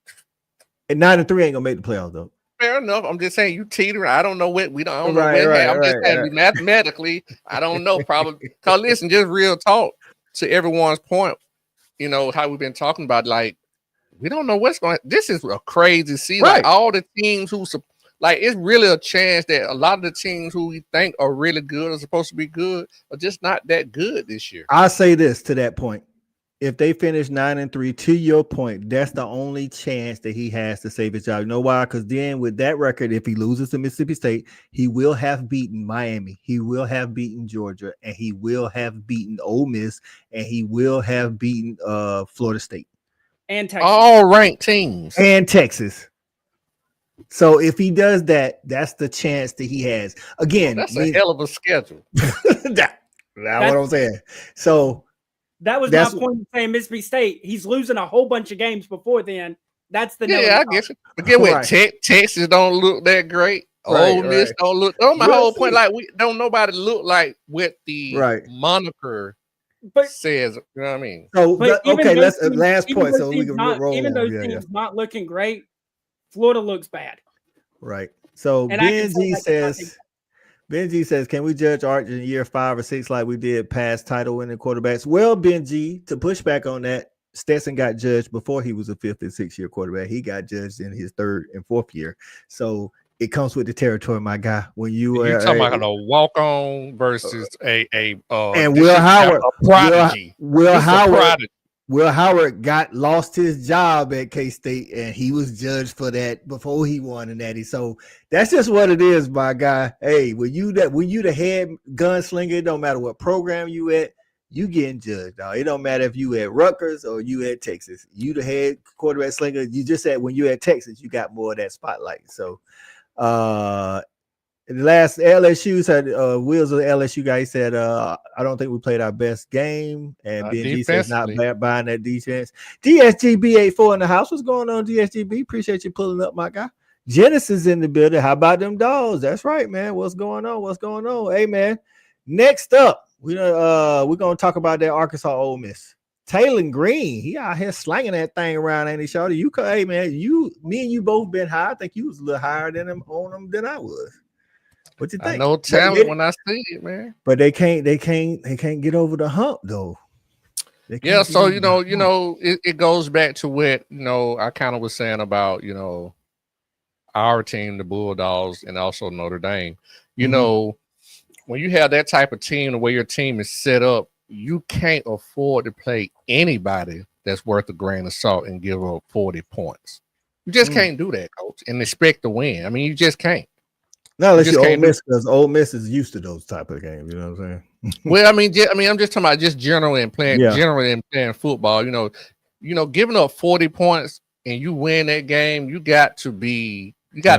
and 9-3 ain't gonna make the playoffs though. Fair enough. I'm just saying you teetering. I don't know what we don't know. I'm just saying mathematically, I don't know. Probably because listen, just real talk to everyone's point. You know how we've been talking about, like we don't know what's going. This is a crazy season. Right. Like all the teams who like it's really a chance that a lot of the teams who we think are really good are supposed to be good are just not that good this year. I'll say this to that point. If they finish 9-3, to your point, that's the only chance that he has to save his job. You know why? Because then with that record, if he loses to Mississippi State, he will have beaten Miami, he will have beaten Georgia, and he will have beaten Ole Miss, and he will have beaten Florida State. And Texas. All ranked teams. And Texas. So if he does that, that's the chance that he has. Again, that's a hell of a schedule. That's what I'm saying. So that was my point in saying Mississippi State. He's losing a whole bunch of games before then. That's the I guess. But get what? Texas don't look that great. Ole Miss don't look. My whole point, like we don't nobody look like what the moniker says. You know what I mean? So okay, let's last point so we can roll. Even those teams not looking great, Florida looks bad. Right. So Benji says, can we judge Arch in year 5 or 6 like we did past title winning quarterbacks? Well, Benji, to push back on that, Stetson got judged before he was a 5th and 6th year quarterback. He got judged in his 3rd and 4th year. So it comes with the territory, my guy. When you're talking about a walk-on versus a and Will Howard, Will Howard lost his job at K-State, and he was judged for that before he won in Natty. So that's just what it is, my guy. Hey, when you the head gunslinger, it don't matter what program you at, you getting judged. Now, it don't matter if you at Rutgers or you at Texas. You the head quarterback slinger. You just said when you at Texas, you got more of that spotlight. So, the last LSU said Wheels of the LSU guy said I don't think we played our best game, and BNG says not buying that defense. DSGB84 in the house. What's going on, DSGB? Appreciate you pulling up, my guy. Genesis in the building. How about them dogs? That's right, man. What's going on? Hey, man. Next up, we're gonna talk about that Arkansas Ole Miss. Taylor Green, he out here slanging that thing around, ain't he, Shawty? Hey, man, me and you both been high. I think you was a little higher than him on them than I was. What you think? I know talent when I see it, man. But they can't get over the hump though. Yeah, so it goes back to what I kind of was saying about our team, the Bulldogs, and also Notre Dame. When you have that type of team, the way your team is set up, you can't afford to play anybody that's worth a grain of salt and give up 40 points. You just can't do that, coach, and expect to win. I mean, you just can't. No, unless you're Ole Miss, because Ole Miss is used to those type of games. You know what I'm saying? Well, I'm just talking about just generally and playing football. Giving up 40 points and you win that game, you got to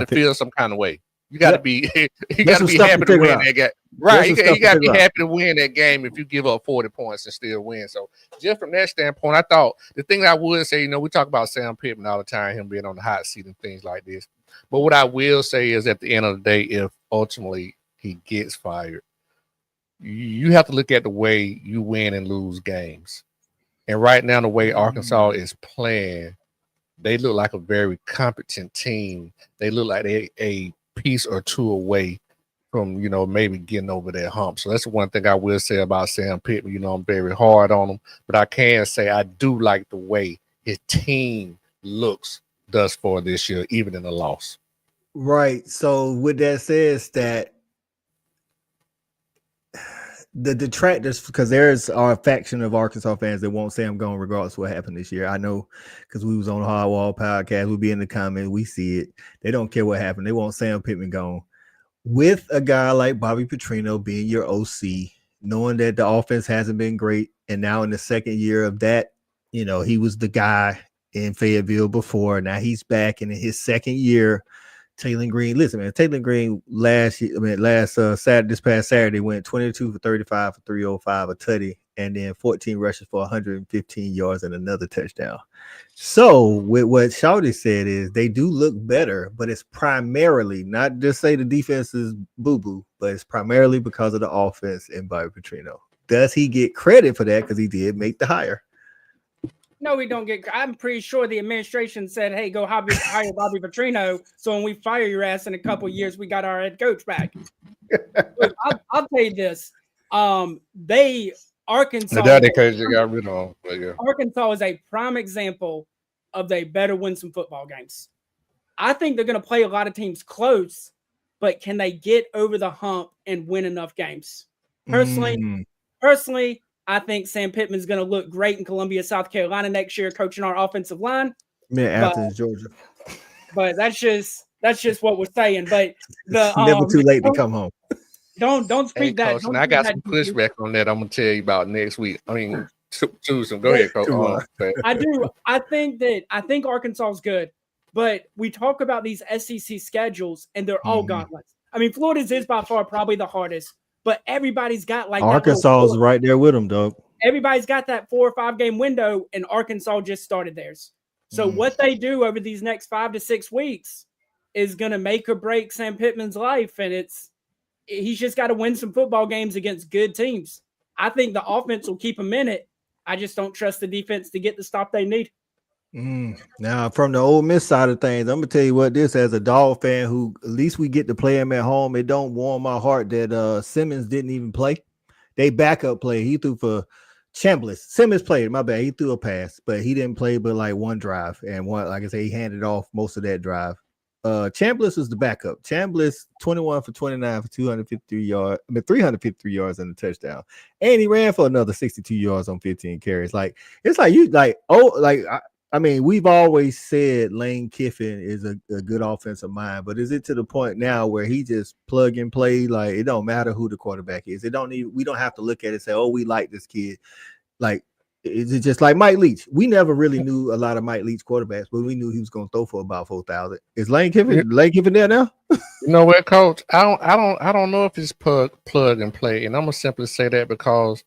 feel some kind of way. You got to be happy to win that game. Right, you got to be happy to win that game if you give up 40 points and still win. So just from that standpoint, I thought the thing I would say, we talk about Sam Pittman all the time, him being on the hot seat and things like this. But what I will say is at the end of the day, if ultimately he gets fired, you have to look at the way you win and lose games. And right now, the way Arkansas is playing, they look like a very competent team. They look like they a piece or two away from, maybe getting over that hump. So that's one thing I will say about Sam Pittman. I'm very hard on him, but I can say I do like the way his team looks thus far this year, even in the loss. Right. So with that says that the detractors, because there's a faction of Arkansas fans that won't say I'm going regardless of what happened this year. I know because we was on the Hard Wall podcast. We'll be in the comments. We see it. They don't care what happened. They want Sam Pittman gone. With a guy like Bobby Petrino being your OC, knowing that the offense hasn't been great, and now in the second year of that, he was the guy in Fayetteville before. Now he's back, and in his second year, Taylor Green. Listen, man, Taylor Green this past Saturday went 22 for 35 for 305, a tutty, and then 14 rushes for 115 yards and another touchdown. So with what Shawty said is they do look better, but it's primarily not just say the defense is boo-boo, but it's primarily because of the offense and Bobby Petrino. Does he get credit for that? Because he did make the hire. No, we don't get. I'm pretty sure the administration said, "Hey, go hire Bobby Petrino." So when we fire your ass in a couple of years, we got our head coach back. Look, I'll tell you this: Arkansas. That because you got rid of him. Yeah. Arkansas is a prime example of they better win some football games. I think they're going to play a lot of teams close, but can they get over the hump and win enough games? Personally. I think Sam Pittman's going to look great in Columbia, South Carolina next year, coaching our offensive line. Yeah, Athens, Georgia. But that's just what we're saying. But it's never too late to come home. Don't speak that. Coach, I got some pushback on that. I'm gonna tell you about next week. I mean, Susan, go ahead, Coach. I do. I think Arkansas is good, but we talk about these SEC schedules, and they're all gauntlets. I mean, Florida's is by far probably the hardest. But everybody's got like Arkansas is right there with them, dog. Everybody's got that 4 or 5 game window, and Arkansas just started theirs. So what they do over these next 5 to 6 weeks is going to make or break Sam Pittman's life, and he's just got to win some football games against good teams. I think the offense will keep him in it. I just don't trust the defense to get the stop they need. Now, from the Ole Miss side of things, I'm gonna tell you what this as a Dog fan who at least we get to play him at home. It don't warm my heart that Simmons didn't even play. They backup play. He threw for Chambliss. Simmons played, my bad. He threw a pass, but he didn't play but like one drive. And like I say, he handed off most of that drive. Chambliss was the backup. Chambliss 21 for 29 for 353 yards and a touchdown. And he ran for another 62 yards on 15 carries. Like it's like I mean, we've always said Lane Kiffin is a good offensive mind, but is it to the point now where he just plug and play? Like it don't matter who the quarterback is. We don't have to look at it and say, oh, we like this kid. Like is it just like Mike Leach? We never really knew a lot of Mike Leach quarterbacks, but we knew he was going to throw for about 4,000. Is Lane Kiffin there now? You know what, Coach? I don't know if it's plug and play, and I'm gonna simply say that because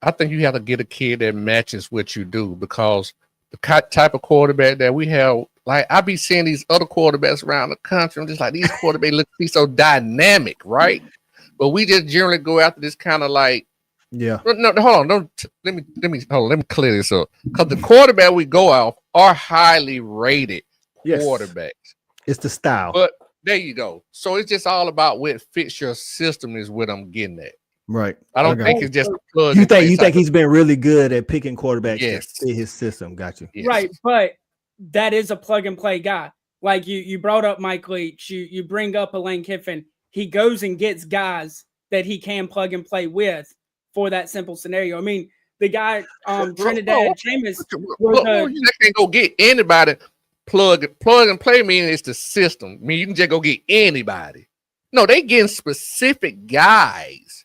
I think you have to get a kid that matches what you do because the type of quarterback that we have, like I be seeing these other quarterbacks around the country. I'm just like these quarterbacks look be so dynamic, right? But we just generally go after this kind of like, no, hold on, let me clear this up because the quarterback we go off are highly rated quarterbacks. It's the style, but there you go. So it's just all about what fits your system is what I'm getting at. Right. I don't think it's just a plug. You think he's been really good at picking quarterbacks to fit his system. Got you. Yes. Right. But that is a plug and play guy. Like you brought up Mike Leach. You bring up Lane Kiffin. He goes and gets guys that he can plug and play with for that simple scenario. I mean, the guy Trinidad Jameis. You can't go get anybody. Plug and play meaning it's the system. I mean, you can just go get anybody. No, they getting specific guys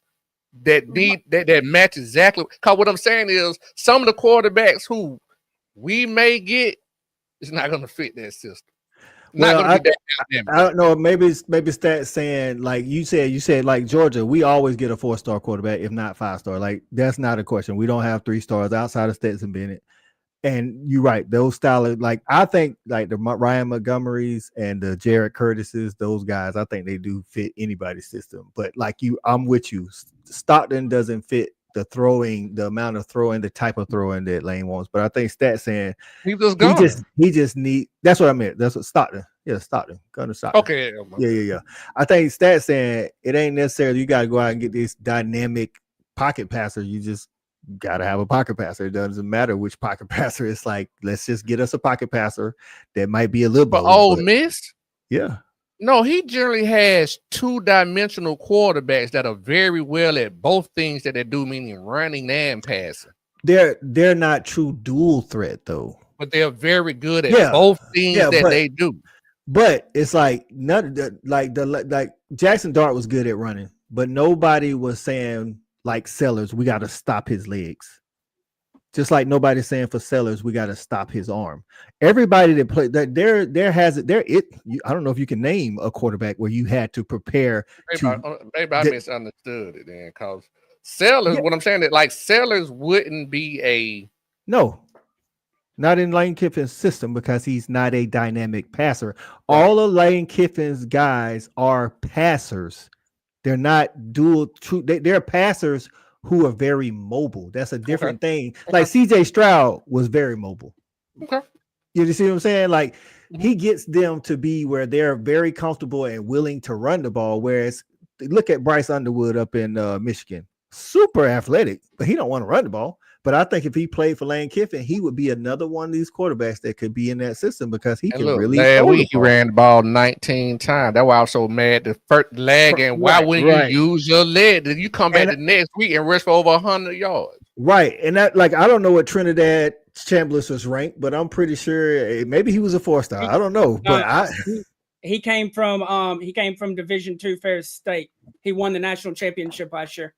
that need that match exactly. Because what I'm saying is some of the quarterbacks who we may get is not going to fit that system. I don't know. Maybe stats saying like you said like Georgia, we always get a 4-star quarterback, if not 5-star. Like that's not a question. We don't have 3 stars outside of Stetson Bennett. And you're right, those style of like I think like the Ryan Montgomerys and the Jared Curtises, those guys, I think they do fit anybody's system. But like I'm with you. Stockton doesn't fit the amount of throwing, the type of throwing that Lane wants. But I think Stats saying he just need. That's what I meant. That's what Stockton. Yeah, Stockton. Gunner Stockton. Okay. Yeah. I think Stats saying it ain't necessarily you got to go out and get this dynamic pocket passer. You just gotta have a pocket passer. It doesn't matter which pocket passer. It's like let's just get us a pocket passer that might be a little. But Ole Miss, yeah. No, he generally has 2-dimensional quarterbacks that are very well at both things that they do, meaning running and passing. They're not true dual threat though. But they're very good at both things they do. But it's like like Jackson Dart was good at running. but nobody was saying like Sellers, we got to stop his legs. Just like nobody's saying for Sellers, we got to stop his arm. Everybody that played that there has it there. I don't know if you can name a quarterback where you had to prepare. Maybe I misunderstood it then, because Sellers. Yeah. What I'm saying that like Sellers wouldn't be a No, not in Lane Kiffin's system because he's not a dynamic passer. Right. All of Lane Kiffin's guys are passers. They're not dual true. They're passers who are very mobile. That's a different thing. Like CJ Stroud was very mobile. Okay. You see what I'm saying? Like he gets them to be where they're very comfortable and willing to run the ball. Whereas look at Bryce Underwood up in Michigan. Super athletic, but he don't want to run the ball. But I think if he played for Lane Kiffin, he would be another one of these quarterbacks that could be in that system because he can really. Last week he ran the ball 19 times. That's why I was so mad. The first leg, and why wouldn't you use your leg? Then you come back the next week and rush for over 100 yards. Right, and that I don't know what Trinidad Chambliss was ranked, but I'm pretty sure maybe he was a 4-star. I don't know, but he came from Division II Ferris State. He won the national championship last year.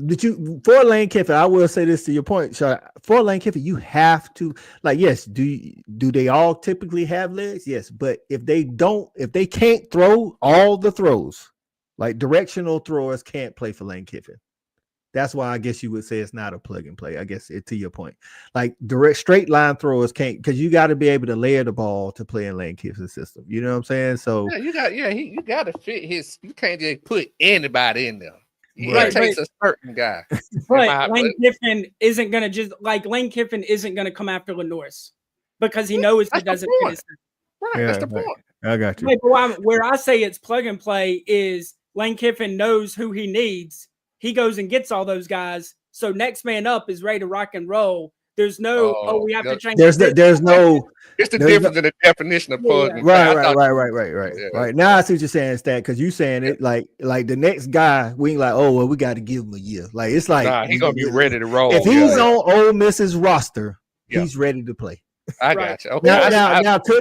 Did you for Lane Kiffin? I will say this to your point, Sean. For Lane Kiffin, you have to yes. Do they all typically have legs? Yes, but if they can't throw all the throws, like directional throwers can't play for Lane Kiffin. That's why I guess you would say it's not a plug and play. I guess to your point, like direct straight line throwers can't because you got to be able to layer the ball to play in Lane Kiffin's system. You know what I'm saying? So you got to fit his. You can't just put anybody in there. It takes a certain guy. But Lane Kiffin isn't gonna come after Lenoris because he knows he doesn't fit his system. Right, that's the point. I got you. Where I say it's plug and play is Lane Kiffin knows who he needs. He goes and gets all those guys. So next man up is ready to rock and roll. There's no we have to change. There's no. It's the difference in the definition of plug. Right. Now I see what you're saying, Stat, because you saying it like the next guy, we ain't like, we got to give him a year. Like it's like he's gonna be ready to roll. If he's on Ole Miss's roster, he's ready to play. I got you. Okay.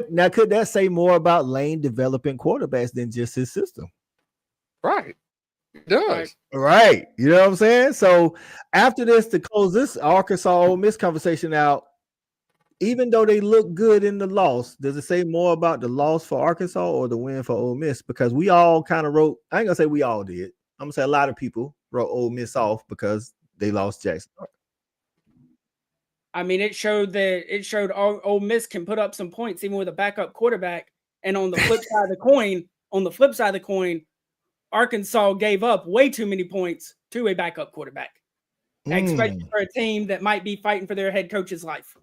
Now could that say more about Lane developing quarterbacks than just his system? Right. It does. Right. You know what I'm saying? So after this, to close this Arkansas Ole Miss conversation out, even though they look good in the loss, does it say more about the loss for Arkansas or the win for Ole Miss? Because we all kind of wrote, I ain't gonna say we all did. I'm gonna say a lot of people wrote Ole Miss off because they lost Jackson. I mean, it showed Ole Miss can put up some points even with a backup quarterback. And on the flip side of the coin, Arkansas gave up way too many points to a backup quarterback, especially for a team that might be fighting for their head coach's life.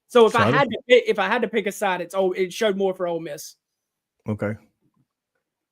So if I had to pick a side, it showed more for Ole Miss. Okay.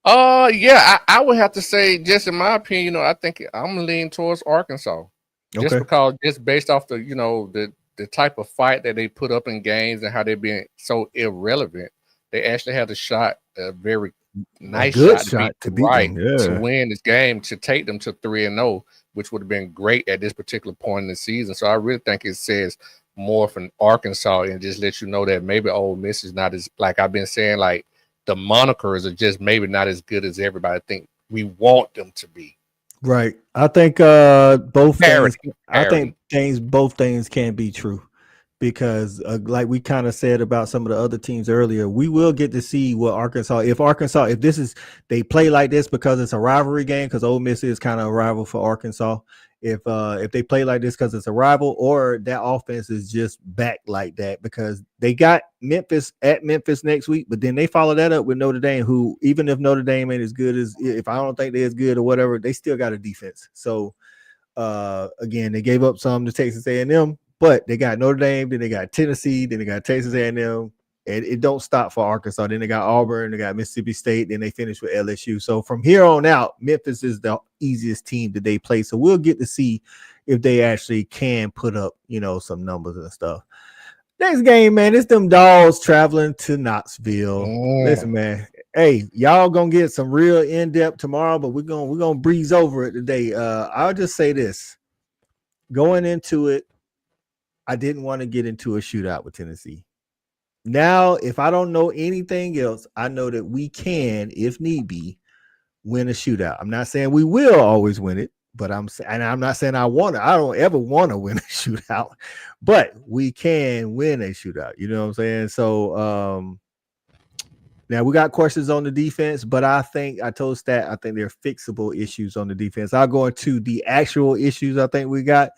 I would have to say, just in my opinion, I think I'm leaning towards Arkansas, just because based off the type of fight that they put up in games and how they're being so irrelevant, they actually had a shot, a very nice shot to win this game, to take them to 3-0, which would have been great at this particular point in the season. So I really think it says more from Arkansas and just let you know that maybe Ole Miss is not as, like I've been saying, like the monikers are just maybe not as good as everybody think we want them to be. Right. I think both things. I think both things can be true. Because like we kind of said about some of the other teams earlier, we will get to see what if this is, they play like this because it's a rivalry game, because Ole Miss is kind of a rival for Arkansas. If they play like this because it's a rival, or that offense is just back like that because they got Memphis next week, but then they follow that up with Notre Dame, who, even if Notre Dame ain't as good as, if I don't think they're as good or whatever, they still got a defense. So again, they gave up some to Texas A&M. But they got Notre Dame, then they got Tennessee, then they got Texas A&M, and it don't stop for Arkansas. Then they got Auburn, they got Mississippi State, then they finish with LSU. So from here on out, Memphis is the easiest team that they play. So we'll get to see if they actually can put up, some numbers and stuff. Next game, man, it's them Dogs traveling to Knoxville. Listen, man. Hey, y'all gonna get some real in-depth tomorrow, but we're gonna breeze over it today. I'll just say this. Going into it, I didn't want to get into a shootout with Tennessee. Now, if I don't know anything else, I know that we can, if need be, win a shootout. I'm not saying we will always win it, but I'm not saying I don't ever want to win a shootout, but we can win a shootout. You know what I'm saying? So now we got questions on the defense, but I think I told Stat I think they're fixable issues on the defense. I'll go into the actual issues I think we got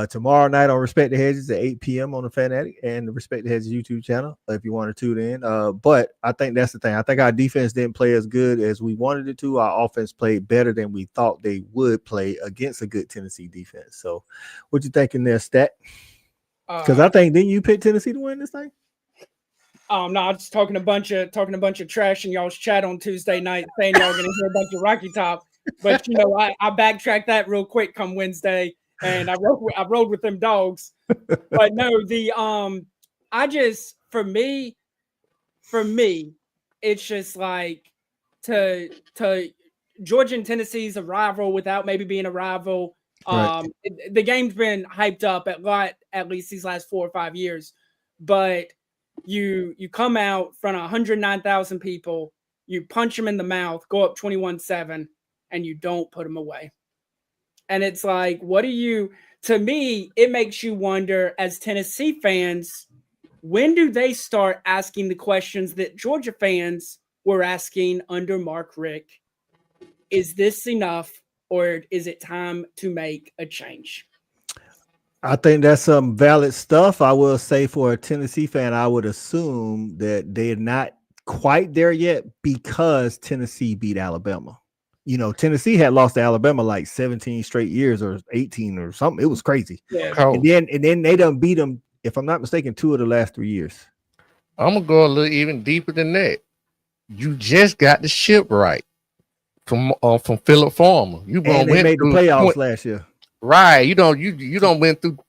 tomorrow night on Respect the Hedges at 8 p.m. on the Fanatic and the Respect the Hedges YouTube channel if you want to tune in. But I think that's the thing. I think our defense didn't play as good as we wanted it to. Our offense played better than we thought they would play against a good Tennessee defense. So what you thinking there, Stat? Because I think didn't you pick Tennessee to win this thing? No, I'm just talking a bunch of trash in y'all's chat on Tuesday night, saying y'all gonna hear a bunch of Rocky Top. But you know, I backtracked that real quick come Wednesday, and I rode with them dogs. But no, for me, it's just like to Georgia and Tennessee's a rival without maybe being a rival. Right. The game's been hyped up at least these last 4 or 5 years, but you come out in front of 109,000 people, you punch them in the mouth, go up 21-7, and you don't put them away. And it's like, to me, it makes you wonder as Tennessee fans, when do they start asking the questions that Georgia fans were asking under Mark Richt? Is this enough, or is it time to make a change? I think that's some valid stuff. I will say for a Tennessee fan, I would assume that they're not quite there yet because Tennessee beat Alabama. You know, Tennessee had lost to Alabama like 17 straight years or 18 or something. It was crazy. Yeah. And then they done beat them, if I'm not mistaken, 2 of the last 3 years. I'm gonna go a little even deeper than that. You just got the ship right from Philip Farmer. You and they made the playoffs last year. Right, you don't went through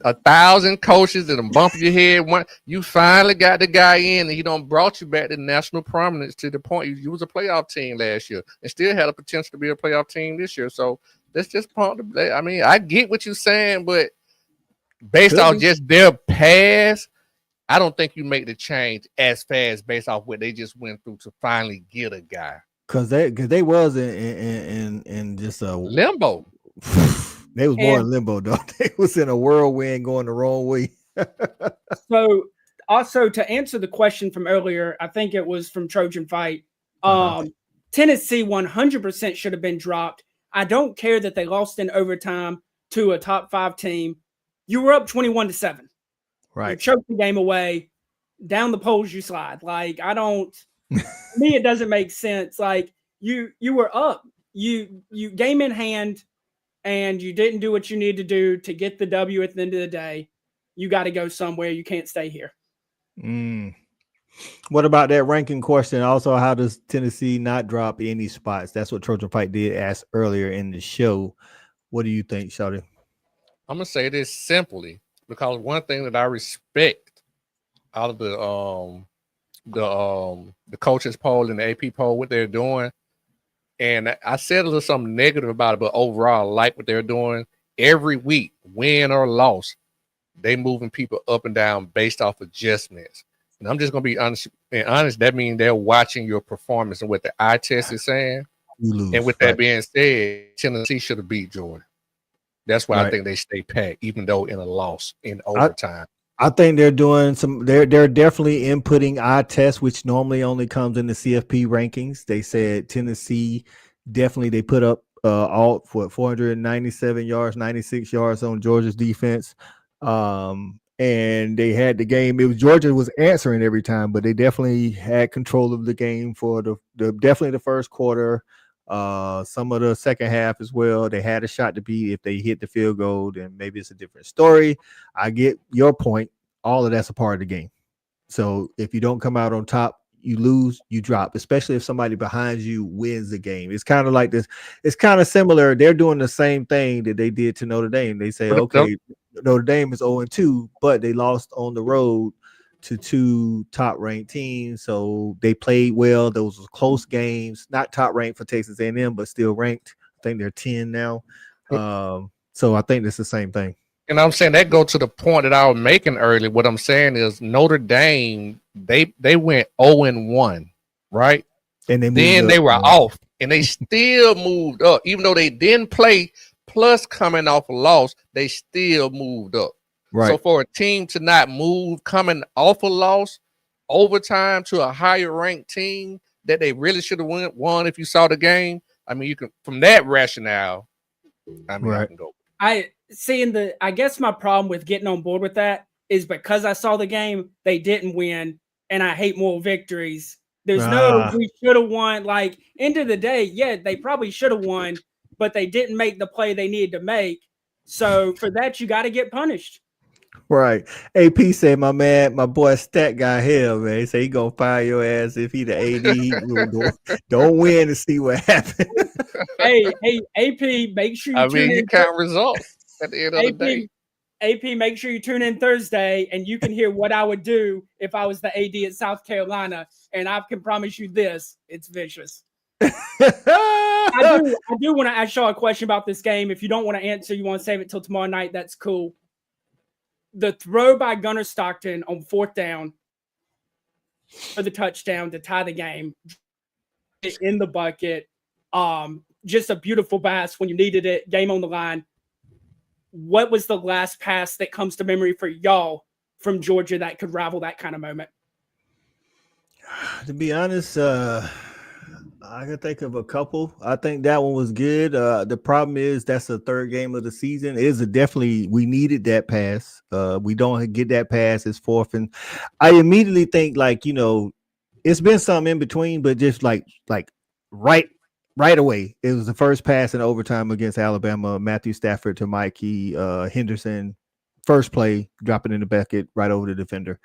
1,000 coaches that bump your head. You finally got the guy in, and he don't brought you back to national prominence to the point you was a playoff team last year, and still had a potential to be a playoff team this year. So that's just part of the. I mean, I get what you're saying, but based off just their past, I don't think you make the change as fast based off what they just went through to finally get a guy. Because they was in just a limbo. They was more in limbo, though. They was in a whirlwind going the wrong way. So, also to answer the question from earlier, I think it was from Trojan Fight. Tennessee 100% should have been dropped. I don't care that they lost in overtime to a top 5 team. You were up 21-7. Right. You choked the game away. Down the poles you slide. Like, I don't. Me, it doesn't make sense. Like, you were up. You game in hand. And you didn't do what you need to do to get the W at the end of the day. You got to go somewhere. You can't stay here. What about that ranking question? Also, how does Tennessee not drop any spots? That's what Trojan Fight did ask earlier in the show. What do you think, Shawty? I'm gonna say this simply because one thing that I respect out of the coaches poll and the AP poll, what they're doing. And I said a little something negative about it, but overall, I like what they're doing. Every week, win or loss, they moving people up and down based off adjustments. And I'm just gonna be honest. That means they're watching your performance and what the eye test is saying. You lose, and with that being said, Tennessee should have beat Georgia. That's why I think they stay packed, even though in a loss in overtime. I think they're doing they're definitely inputting eye tests, which normally only comes in the CFP rankings. They said Tennessee definitely, they put up all for 497 yards, 96 yards on Georgia's defense. And they had the game. It was Georgia was answering every time, but they definitely had control of the game for definitely the first quarter. Some of the second half as well. They had a shot to beat. If they hit the field goal, then maybe it's a different story. I get your point. All of that's a part of the game. So if you don't come out on top, you lose, you drop, especially if somebody behind you wins the game. It's kind of like this. It's kind of similar. They're doing the same thing that they did to Notre Dame. They say, okay, Notre Dame is 0-2, but they lost on the road to 2 top-ranked teams, so they played well. Those were close games, not top-ranked for Texas A&M, but still ranked. I think they're 10 now. So I think it's the same thing. And I'm saying that go to the point that I was making earlier. What I'm saying is Notre Dame, they went 0-1, right? And then they were off and they still moved up, even though they didn't play. Plus, coming off a loss, they still moved up. Right. So for a team to not move coming off a loss overtime to a higher ranked team that they really should have won if you saw the game. I mean, you can from that rationale. I mean, I can go. I guess my problem with getting on board with that is because I saw the game, they didn't win, and I hate moral victories. There's no we should have won. Like, end of the day, yeah, they probably should have won, but they didn't make the play they needed to make. So for that, you got to get punished. Right. AP said, my boy Stat got hell, man. He said he gonna fire your ass if he the AD. Don't win and see what happens. hey, AP, make sure you count results at the end of the day. AP, make sure you tune in Thursday and you can hear what I would do if I was the AD at South Carolina. And I can promise you this, it's vicious. I do want to ask y'all a question about this game. If you don't want to answer, you want to save it till tomorrow night, that's cool. The throw by Gunnar Stockton on 4th down for the touchdown to tie the game in the bucket. Just a beautiful pass when you needed it. Game on the line. What was the last pass that comes to memory for y'all from Georgia that could rival that kind of moment? To be honest, I can think of a couple. I think that one was good. The problem is that's the 3rd game of the season. We needed that pass. We don't get that pass. It's 4th, and I immediately think it's been something in between, but just like right away, it was the first pass in overtime against Alabama. Matthew Stafford to Mikey Henderson, first play, dropping in the bucket right over the defender.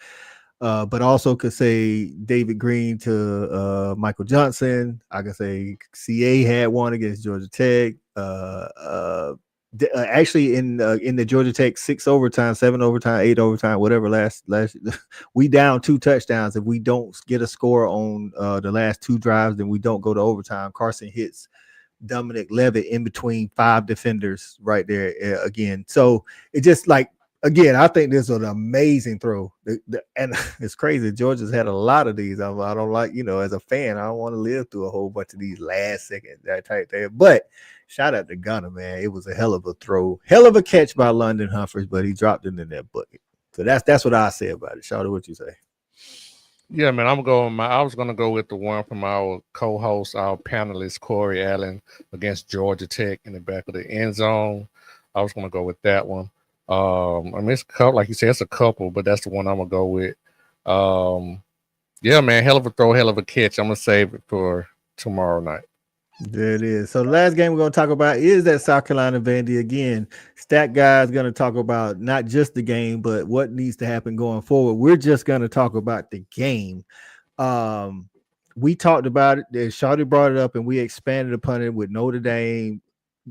But also could say David Green to Michael Johnson. I could say CA had one against Georgia Tech. Actually, in the Georgia Tech 6 overtime, 7 overtime, 8 overtime, whatever. Last we down 2 touchdowns. If we don't get a score on the last 2 drives, then we don't go to overtime. Carson hits Dominic Levitt in between 5 defenders right there again. So it just again, I think this was an amazing throw. And it's crazy. Georgia's had a lot of these. I don't like, as a fan, I don't want to live through a whole bunch of these last second, that type thing. But shout out to Gunnar, man. It was a hell of a throw. Hell of a catch by London Humphreys, but he dropped it in that bucket. So that's what I say about it. Shawty, what you say? Yeah, man, I was going to go with the one from our co-host, our panelist, Corey Allen, against Georgia Tech in the back of the end zone. I was going to go with that one. I mean, it's a couple, like you said, it's a couple, but that's the one I'm gonna go with. Yeah, man, hell of a throw, hell of a catch. I'm gonna save it for tomorrow night. There it is. So the last game we're gonna talk about is that South Carolina Vandy. Again, Stat Guy is gonna talk about not just the game, but what needs to happen going forward. We're just gonna talk about the game. We talked about it. Shawty brought it up, and we expanded upon it with Notre Dame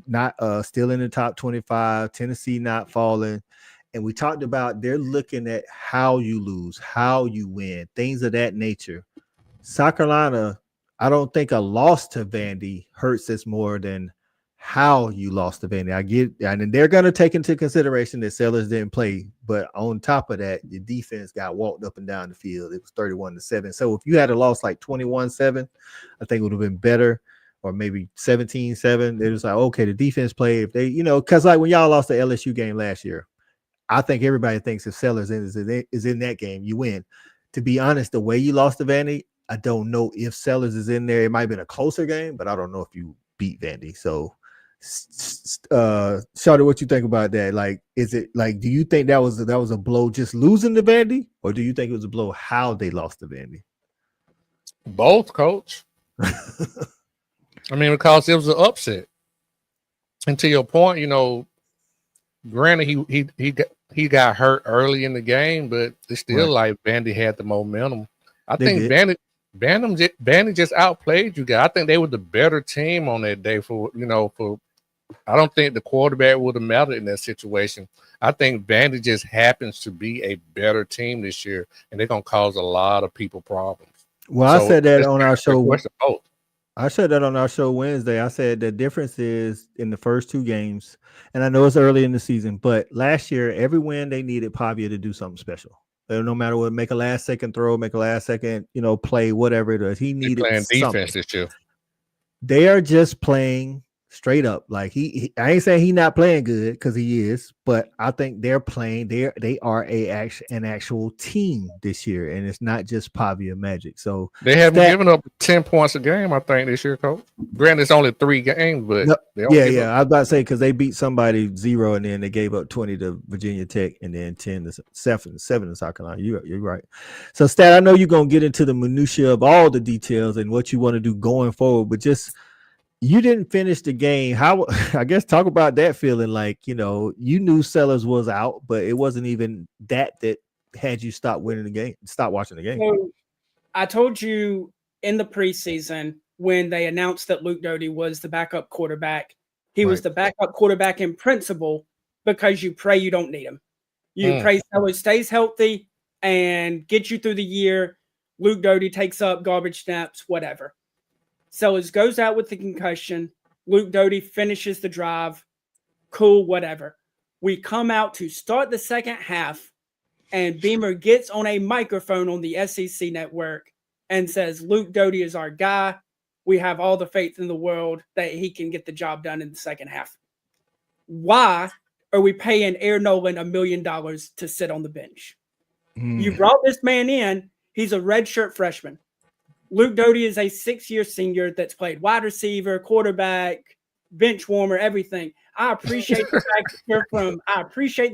not still in the top 25, Tennessee not falling. And we talked about they're looking at how you lose, how you win, things of that nature. South Carolina, I don't think a loss to Vandy hurts us more than how you lost to Vandy. I get, and they're going to take into consideration that Sellers didn't play, but on top of that, your defense got walked up and down the field. It was 31-7. So if you had a loss like 21-7, I think it would have been better. Or maybe 17-7. It was like, okay, the defense played. If they, because like when y'all lost the LSU game last year, I think everybody thinks if Sellers is in that game, you win. To be honest, the way you lost to Vandy, I don't know if Sellers is in there. It might have been a closer game, but I don't know if you beat Vandy. So, Shawty, what you think about that? Like, is it like, do you think that was a blow just losing to Vandy, or do you think it was a blow how they lost to Vandy? Both, Coach. I mean, because it was an upset. And to your point, granted he got hurt early in the game, but it's still like Vandy had the momentum. I think Vandy just outplayed you guys. I think they were the better team on that day I don't think the quarterback would have mattered in that situation. I think Vandy just happens to be a better team this year, and they're gonna cause a lot of people problems. Well, I said that on our show. I said that on our show Wednesday. I said the difference is in the first 2 games, and I know it's early in the season, but last year, every win they needed Pavia to do something special. No matter what, make a last second throw, make a last second, play, whatever it is. He needed playing something. Defense this year. They are just playing straight up. Like I ain't saying he's not playing good because he is, but I think they're playing. They are an actual team this year, and it's not just Pavia Magic. So They haven't given up 10 points a game, I think, this year, Coach. Granted, it's only 3 games, but no, they don't give yeah. up. I was about to say because they beat somebody 0, and then they gave up 20 to Virginia Tech, and then 10 to 7 to South Carolina. You're right. So, Stat, I know you're gonna get into the minutia of all the details and what you want to do going forward, but just you didn't finish the game. How I guess talk about that feeling. Like you knew Sellers was out, but it wasn't even that had you stop winning the game, stop watching the game. So I told you in the preseason when they announced that Luke Doty was the backup quarterback, he was the backup quarterback in principle because you pray you don't need him. You pray Sellers stays healthy and gets you through the year. Luke Doty takes up garbage snaps, whatever. Sellers goes out with the concussion. Luke Doty finishes the drive. Cool, whatever. We come out to start the second half, and Beamer gets on a microphone on the SEC network and says, Luke Doty is our guy. We have all the faith in the world that he can get the job done in the second half. Why are we paying Air Nolan $1 million to sit on the bench? You brought this man in. He's a redshirt freshman. Luke Doty is a 6-year senior that's played wide receiver, quarterback, bench warmer, everything. I appreciate the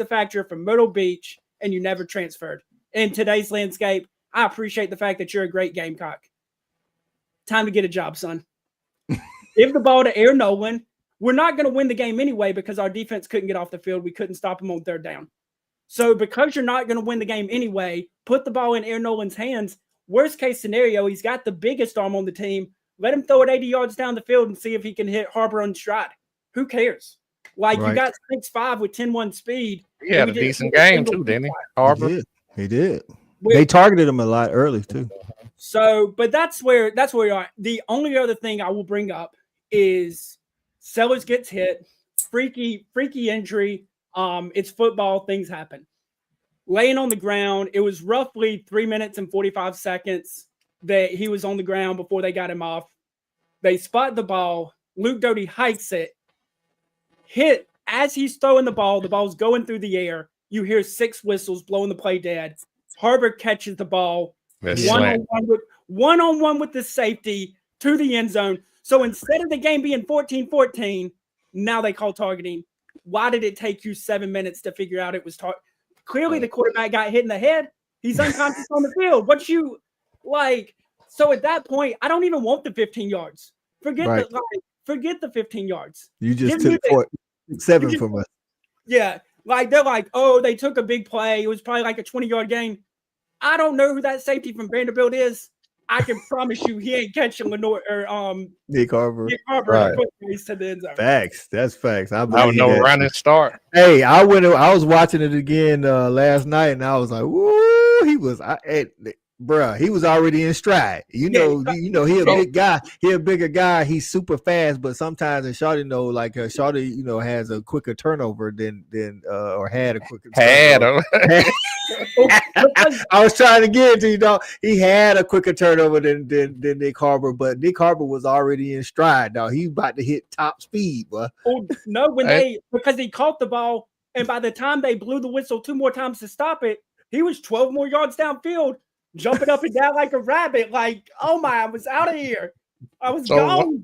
fact you're from Myrtle Beach and you never transferred. In today's landscape, I appreciate the fact that you're a great Gamecock. Time to get a job, son. Give the ball to Air Nolan. We're not going to win the game anyway because our defense couldn't get off the field. We couldn't stop him on third down. So because you're not going to win the game anyway, put the ball in Air Nolan's hands. Worst case scenario, he's got the biggest arm on the team. Let him throw it 80 yards down the field and see if he can hit Harbor on stride. Who cares? You got 6'5" with 10-1 speed. He had a decent game too, didn't he? Harbor. He did. They targeted him a lot early too. So, but that's where we are. The only other thing I will bring up is Sellers gets hit, freaky injury. It's football, things happen. Laying on the ground, it was roughly 3 minutes and 45 seconds that he was on the ground before they got him off. They spot the ball. Luke Doty hikes it. Hit as he's throwing the ball's going through the air. You hear 6 whistles blowing the play dead. Harbor catches the ball. One-on-one with the safety to the end zone. So instead of the game being 14-14, now they call targeting. Why did it take you 7 minutes to figure out it was Clearly the quarterback got hit in the head. He's unconscious on the field. So at that point, I don't even want the 15 yards. Forget the 15 yards. You just took 7 from us. Yeah. They're like, oh, they took a big play. It was probably like a 20-yard gain. I don't know who that safety from Vanderbilt is. I can promise you he ain't catching Lenore or Nick Harbor. Right. To the end zone. Facts. That's facts. I don't know running start. Hey, I was watching it again last night, and I was like, "Woo!" He was, he was already in stride. He a big guy. He a bigger guy. He's super fast, but sometimes in Shawty, Shawty, has a quicker turnover than or had a quicker turnover. I was trying to get it to you, he had a quicker turnover than Nick Harbor, but Nick Harbor was already in stride. Now he about to hit top speed, boy. Oh no, because he caught the ball, and by the time they blew the whistle 2 more times to stop it, he was 12 more yards downfield, jumping up and down like a rabbit. Oh my, I was out of here. I was gone.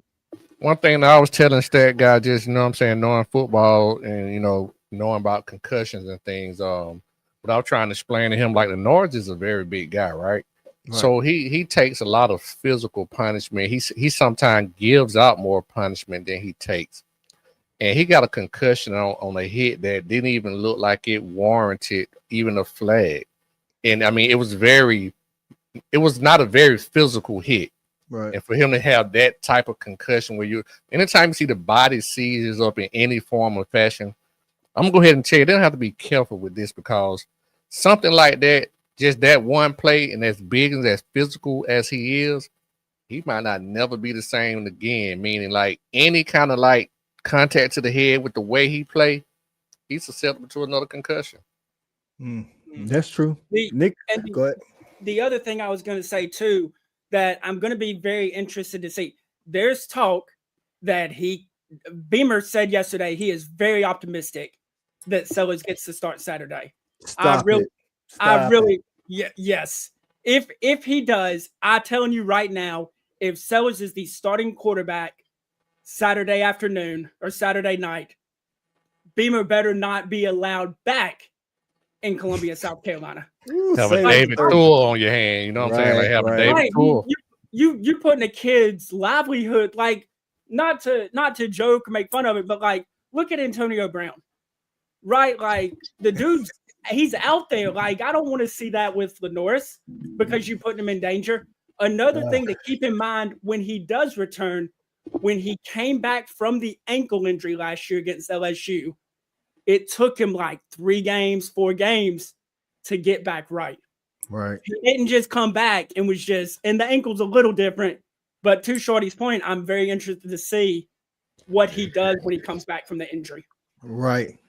One thing that I was telling Stat Guy, just knowing football and knowing about concussions and things, but I was trying to explain to him, the Norris is a very big guy, right? So he takes a lot of physical punishment. He sometimes gives out more punishment than he takes. And he got a concussion on a hit that didn't even look like it warranted even a flag. And I mean, it was not a very physical hit. Right. And for him to have that type of concussion where anytime you see the body seizes up in any form or fashion, I'm gonna go ahead and tell you, they don't have to be careful with this, because something like that, just that one play, and as big and as physical as he is, he might not never be the same again. Meaning, any kind of contact to the head with the way he play, he's susceptible to another concussion. That's true. Nick, go ahead. The other thing I was going to say too, that I'm going to be very interested to see. There's talk that Beamer said yesterday he is very optimistic that Sellers gets to start Saturday. Stop it. Yes. If he does, I'm telling you right now, if Sellers is the starting quarterback Saturday afternoon or Saturday night, Beamer better not be allowed back in Columbia, South Carolina. Ooh, Have a say it. David Tool on your hand. You know what I'm saying? Like have a Right. David Tool. You putting a kid's livelihood, like not to joke or make fun of it, but like look at Antonio Brown, right? Like the dude's he's out there. Like I don't want to see that with Lenoris because you putting him in danger. Another thing to keep in mind when he does return, when he came back from the ankle injury last year against LSU, it took him like 4 games to get back right. Right. He didn't just come back and was just, and the ankle's a little different. But to Shorty's point, I'm very interested to see what he does when he comes back from the injury. Right.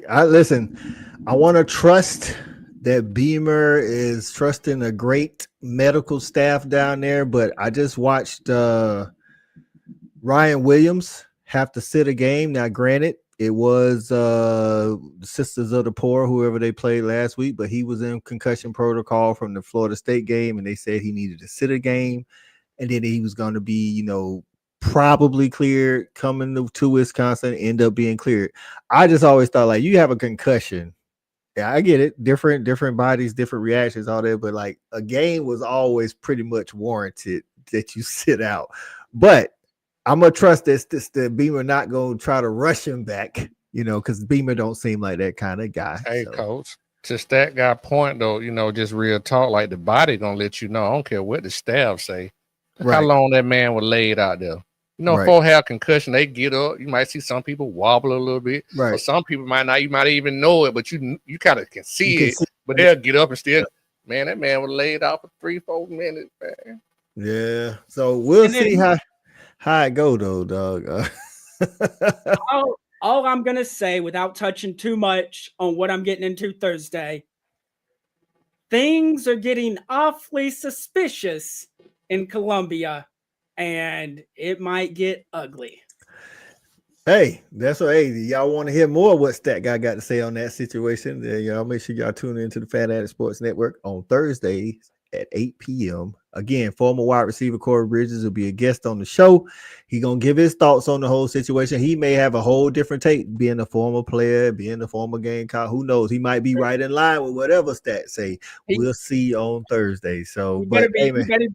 I want to trust that Beamer is trusting a great medical staff down there, but I just watched Ryan Williams have to sit a game. Now, granted, it was Sisters of the Poor, whoever they played last week, but he was in concussion protocol from the Florida State game, and they said he needed to sit a game, and then he was going to be, probably cleared coming to Wisconsin, end up being cleared. I just always thought, like, you have a concussion. Yeah, I get it. Different bodies, different reactions, all that, but like a game was always pretty much warranted that you sit out. But I'm gonna trust that Beamer not gonna try to rush him back, because Beamer don't seem like that kind of guy. Hey, Coach, to that guy point though, just real talk, like the body gonna let you know. I don't care what the staff say. How long that man was laid out there. For have concussion, they get up. You might see some people wobble a little bit, right? Or some people might not. You might even know it, but you kind of can see it. But they'll get up and still. Man, that man was laid out for 3-4 minutes, man. Yeah. So we'll see how it go though, dog. All I'm gonna say, without touching too much on what I'm getting into Thursday, things are getting awfully suspicious in Columbia, and it might get ugly. Hey, that's what. Hey, y'all want to hear more of what Stat Guy got to say on that situation? Then y'all make sure y'all tune into the Fat Addict Sports Network on Thursday at 8 p.m. Again, former wide receiver Corey Bridges will be a guest on the show. He gonna give his thoughts on the whole situation. He may have a whole different take, being a former player, being a former Gamecock. Who knows? He might be right in line with whatever Stat say. We'll see on Thursday. So, you better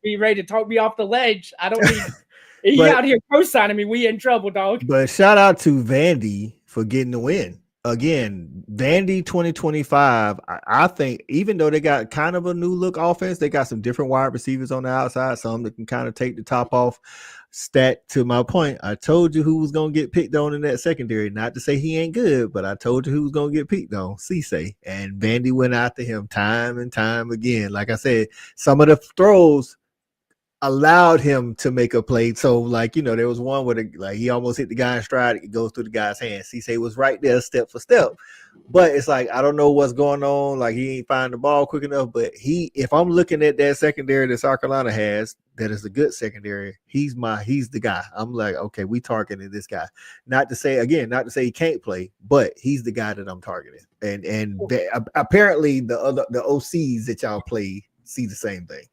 be ready to talk me off the ledge. I don't need. He out here co-signing me. We in trouble, dog. But shout out to Vandy for getting the win. Again, Vandy 2025, I think, even though they got kind of a new look offense, they got some different wide receivers on the outside, some that can kind of take the top off. Stat, to my point, I told you who was going to get picked on in that secondary. Not to say he ain't good, but I told you who was going to get picked on, Cisse. And Vandy went after him time and time again. Like I said, some of the throws allowed him to make a play. So, there was one where he almost hit the guy in stride. It goes through the guy's hands. Cisse was right there, step for step. But it's like, I don't know what's going on. Like, he ain't finding the ball quick enough. But if I'm looking at that secondary that South Carolina has, that is a good secondary, he's the guy. I'm like, okay, we targeting this guy. Not to say he can't play, but he's the guy that I'm targeting. And apparently the OCs that y'all play see the same thing.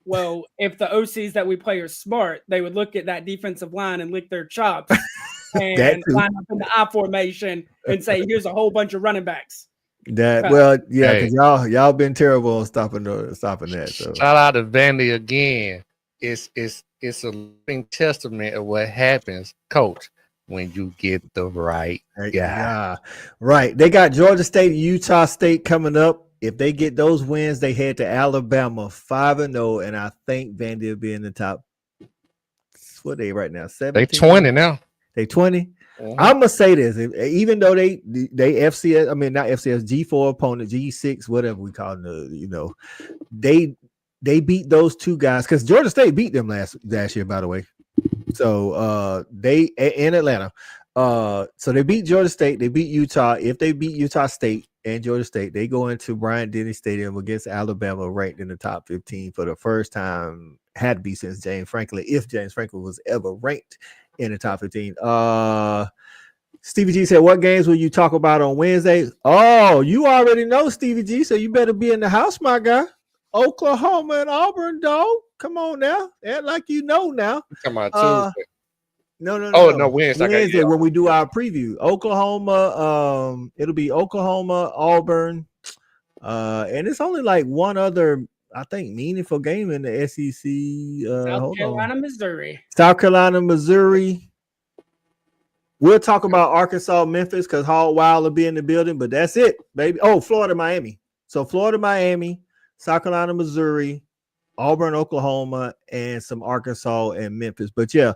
Well, if the OCs that we play are smart, they would look at that defensive line and lick their chops and line up in the I formation and say, "Here's a whole bunch of running backs." Because y'all been terrible on stopping that. So. Shout out to Vandy again. It's a living testament of what happens, Coach, when you get the right guy. Yeah, right. They got Georgia State and Utah State coming up. If they get those wins, they head to Alabama 5-0, and I think Vandy will be in the top. What are they right now? 17? They 20 now. They 20. Mm-hmm. I'm gonna say this: even though they FCS, I mean not FCS, G4 opponent, G6, whatever we call them, they beat those two guys because Georgia State beat them last year, by the way. So they in Atlanta. So they beat Georgia State, they beat Utah. If they beat Utah State and Georgia State, they go into Bryant-Denny Stadium against Alabama, ranked in the top 15 for the first time. Had to be since James Franklin, if James Franklin was ever ranked in the top 15. Stevie G said, what games will you talk about on Wednesday? Oh, you already know, Stevie G, so you better be in the house, my guy. Oklahoma and Auburn, dog. Come on now. Act like you know now. Talking about Tuesday. No. Oh, no, Wednesday. Wednesday when we do our preview. Oklahoma, it'll be Oklahoma, Auburn, and it's only like one other, I think, meaningful game in the SEC. South Carolina, Missouri. South Carolina, Missouri. We'll talk about Arkansas, Memphis, because Hog Wild will be in the building, but that's it, baby. Oh, Florida, Miami. So Florida, Miami, South Carolina, Missouri, Auburn, Oklahoma, and some Arkansas and Memphis. But yeah,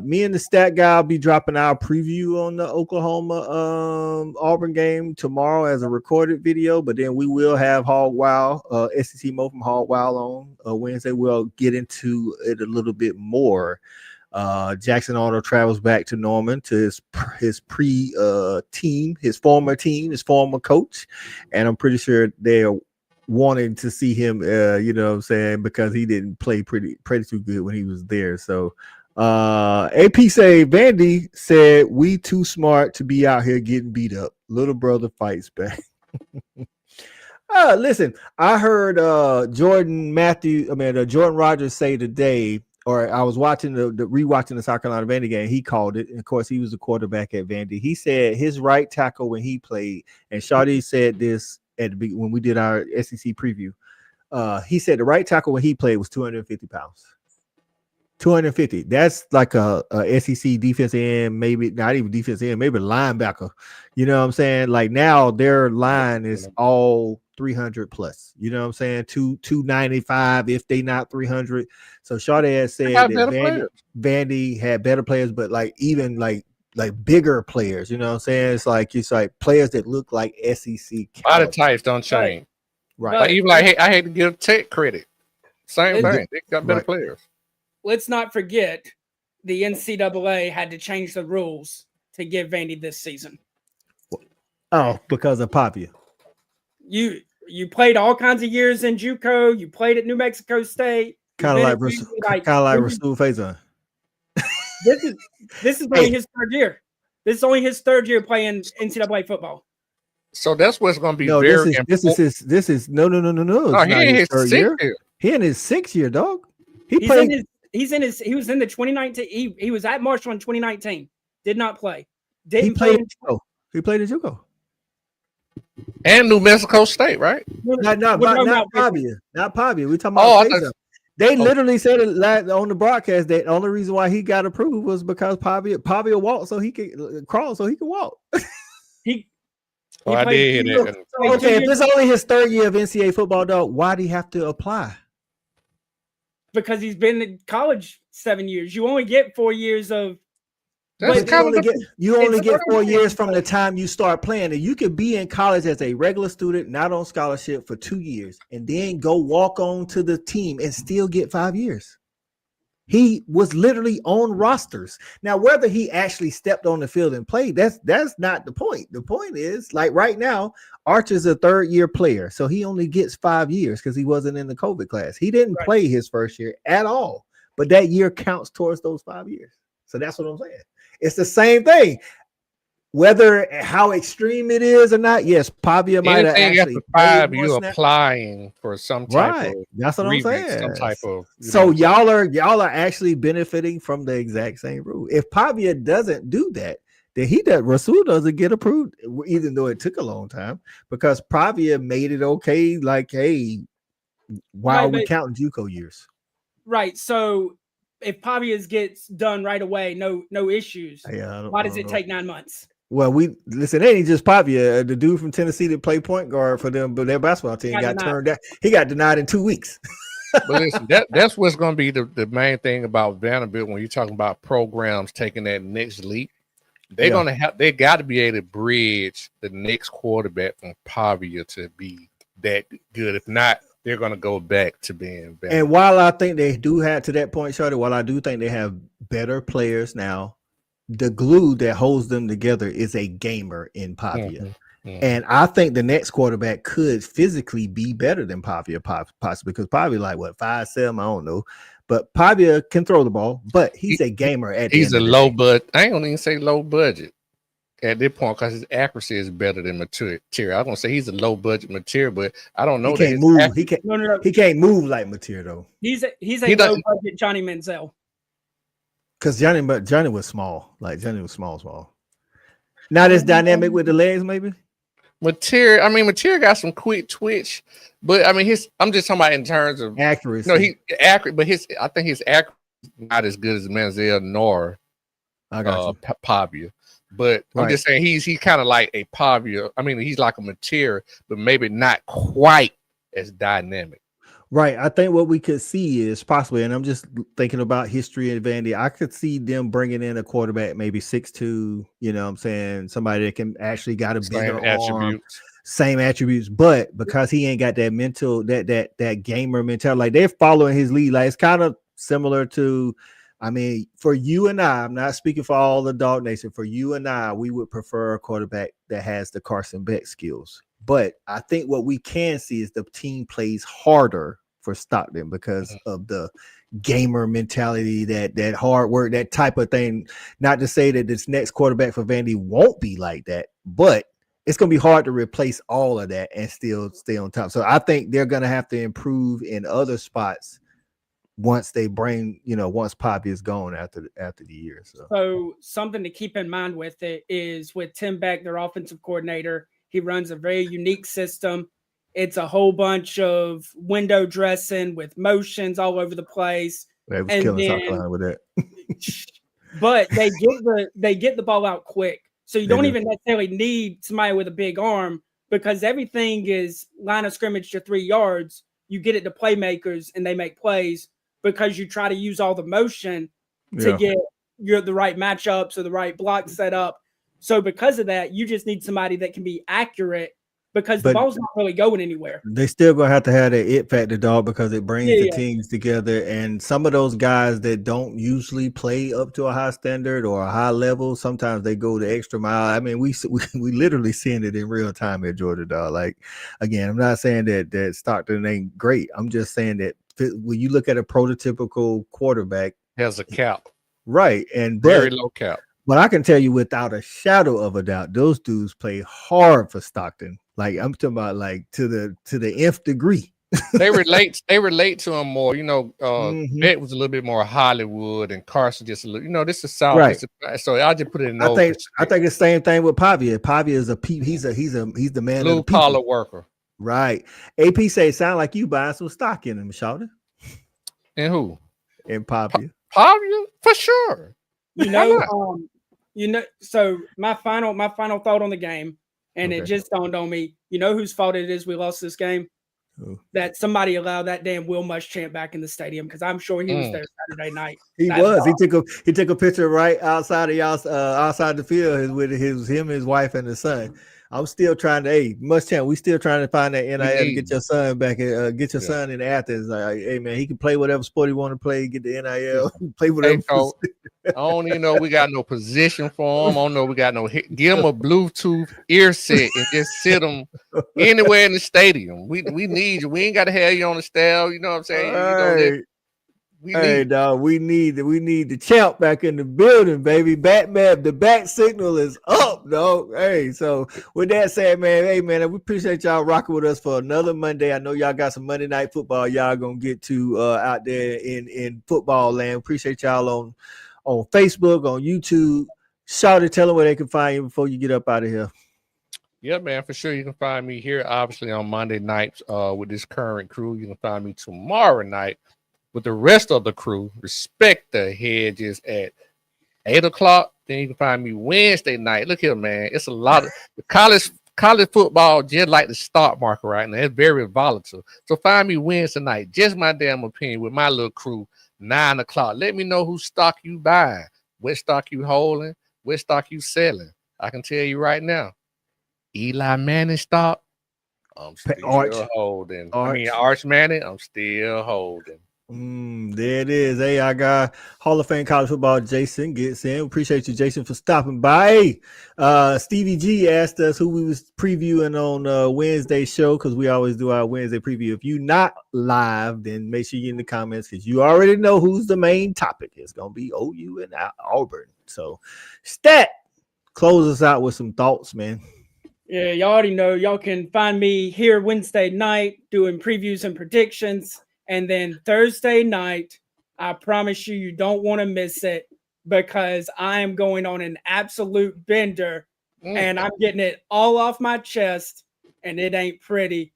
me and the stat guy will be dropping our preview on the Oklahoma Auburn game tomorrow as a recorded video. But then we will have Hog Wild, SEC Mo from Hog Wild on Wednesday. We'll get into it a little bit more. Jackson Arnold travels back to Norman to his team, his former team, his former coach, and I'm pretty sure they're wanting to see him, you know what I'm saying, because he didn't play pretty too good when he was there. So AP say Vandy said we too smart to be out here getting beat up. Little brother fights back. Listen, I heard Jordan Rogers say today, or I was watching rewatching the South Carolina Vandy game. He called it. And of course, he was the quarterback at Vandy. He said his right tackle when he played, and Shawty said this when we did our SEC preview. He said the right tackle when he played was 250 pounds. 250. That's like a SEC defensive end, maybe not even defensive end, maybe linebacker. You know what I'm saying? Like now their line is all 300 plus. You know what I'm saying? 295 if they not 300. So Shawty had said that Vandy had better players, but like even like bigger players. You know what I'm saying? It's like players that look like SEC. A lot of types don't change. Right. Like even I hate to give Tech credit. Same thing. They got better players. Let's not forget the NCAA had to change the rules to give Vandy this season. Oh, because of Papia. You played all kinds of years in JUCO. You played at New Mexico State. Kind of like Rasul Faison. This is only his third year. This is only his third year playing NCAA football. So that's what's going to be no. No, he ain't his third year. He in his 6th year, dog. He was in the 2019. He was at Marshall in 2019. Did not play. He played in JUCO. And New Mexico State, right? Not Pavia. Not Pavia. We talking about they literally said it on the broadcast that the only reason why he got approved was because Pavia walked so he could crawl so he could walk. I did hear that. Okay, if it's only his 3rd year of NCAA football, dog, why do he have to apply? Because he's been in college 7 years. You only get 4 years of. You only get 4 years from the time you start playing. And you could be in college as a regular student, not on scholarship, for 2 years, and then go walk on to the team and still get 5 years. He was literally on rosters. Now, whether he actually stepped on the field and played, that's not the point. The point is, like right now, Archer's a 3rd-year player, so he only gets 5 years because he wasn't in the COVID class. He didn't play his first year at all, but that year counts towards those 5 years. So that's what I'm saying. It's the same thing. Whether how extreme it is or not, yes, Pavia might have actually. After 5, you're applying for some type of. That's what I'm saying. Some type of. Y'all are actually benefiting from the exact same rule. If Pavia doesn't do that, then Rasul doesn't get approved, even though it took a long time, because Pavia made it okay. Like, hey, why are we counting JUCO years? Right. So if Pavia gets done right away, no issues. Why does it take 9 months? Well, it ain't just Pavia. The dude from Tennessee that played point guard for them, but their basketball team got turned down. He got denied in 2 weeks. But listen, that's what's going to be the main thing about Vanderbilt when you're talking about programs taking that next leap. They got to be able to bridge the next quarterback from Pavia to be that good. If not, they're going to go back to being better. And while I think they do have, to that point, Shorty, while I do think they have better players now, the glue that holds them together is a gamer in Pavia. And I think the next quarterback could physically be better than Pavia, possibly because Pavia like what 5'7", I don't know, but Pavia can throw the ball, but he's a gamer at the He's end a of the low day. budget. I ain't gonna even say low budget at this point because his accuracy is better than material. I'm gonna say he's a low budget material, but I don't know. He that can't his move. ac- He can't. No. He can't move like Mateer though. He's a He low doesn't- budget Johnny Manziel. Because Johnny was small. Like Johnny was small. Not as dynamic with the legs, maybe. Material got some quick twitch, but I mean I'm just talking about in terms of Accuracy. no, he accurate, but I think his accuracy is not as good as Manziel nor I got you. Pavia. But I'm Right. just saying he's kind of like a Pavia. I mean, he's like a Mateer, but maybe not quite as dynamic. Right. I think what we could see is possibly, and I'm just thinking about history and Vandy. I could see them bringing in a quarterback, maybe 6'2", you know what I'm saying? Somebody that can actually got a bigger Same arm, attributes. same attributes, but because he ain't got that mental, that gamer mentality, like they're following his lead. Like it's kind of similar to, I mean, for you and I'm not speaking for all the Dog Nation. For you and I, we would prefer a quarterback that has the Carson Beck skills. But I think what we can see is the team plays harder for Stockton because of the gamer mentality, that hard work, that type of thing. Not to say that this next quarterback for Vandy won't be like that, but it's going to be hard to replace all of that and still stay on top. So I think they're going to have to improve in other spots once they bring, once Poppy is gone after the year. So something to keep in mind with it is with Tim Beck, their offensive coordinator, he runs a very unique system. It's a whole bunch of window dressing with motions all over the place. They was killing South Carolina with that. But they get the ball out quick. So you don't even necessarily need somebody with a big arm because everything is line of scrimmage to 3 yards. You get it to playmakers and they make plays because you try to use all the motion to get the right matchups or the right block set up. So because of that, you just need somebody that can be accurate because the ball's not really going anywhere. They still gonna have to have that it factor, dog, because it brings the teams together. And some of those guys that don't usually play up to a high standard or a high level, sometimes they go the extra mile. I mean, we literally seeing it in real time at Georgia, dog. Like, again, I'm not saying that Stockton ain't great. I'm just saying that when you look at a prototypical quarterback, has a cap, right, and very low cap. But I can tell you without a shadow of a doubt, those dudes play hard for Stockton. Like I'm talking about, like to the nth degree. They relate to him more. Beck was a little bit more Hollywood, and Carson just a little. This is South. Right. So I just put it in. I think the same thing with Pavia. Pavia is he's the man, blue collar worker. Right. AP say it sound like you buying some stock in him, Shawty. And who? In Pavia. Pavia for sure. So my final thought on the game, and it just dawned on me. You know whose fault it is we lost this game? Who? That somebody allowed that damn Will Muschamp back in the stadium because I'm sure he was there Saturday night. He took a picture right outside of y'all outside the field with him and his wife and his son. I'm still trying to, Muschamp, we still trying to find that NIL to get your son back and get your son in Athens. Like, hey man, he can play whatever sport he want to play, get the NIL, play whatever. I don't even know we got no position for him. I don't know we got no give him a Bluetooth ear set and just sit him anywhere in the stadium. We need you. We ain't got to have you on the staff. You know what I'm saying? Dog, we need the champ back in the building, baby. Batman, the bat signal is up, dog. Hey, so with that said, man, we appreciate y'all rocking with us for another Monday. I know y'all got some Monday night football y'all gonna get to out there in football land. Appreciate y'all on Facebook, on YouTube. Shawty, tell them where they can find you before you get up out of here. Yeah, man, for sure. You can find me here, obviously, on Monday nights with this current crew. You can find me tomorrow night with the rest of the crew. Respect the Hedges at 8:00. Then you can find me Wednesday night. Look here, man. It's a lot of college football, just like the stock market right now. It's very volatile. So find me Wednesday night. Just my damn opinion with my little crew, 9:00. Let me know whose stock you buying, what stock you holding, what stock you selling. I can tell you right now, Eli Manning stock, I'm still holding. Arch Manning, I'm still holding. There it is. Hey, I got Hall of Fame college football Jason gets in. Appreciate you, Jason, for stopping by. Hey, Stevie G asked us who we was previewing on Wednesday show, because we always do our Wednesday preview. If you're not live, then make sure you're in the comments, because you already know who's the main topic. It's gonna be OU and Auburn. So, Stat, close us out with some thoughts, man. Yeah, y'all already know. Y'all can find me here Wednesday night doing previews and predictions. And then Thursday night, I promise you, you don't want to miss it, because I am going on an absolute bender and I'm getting it all off my chest, and it ain't pretty.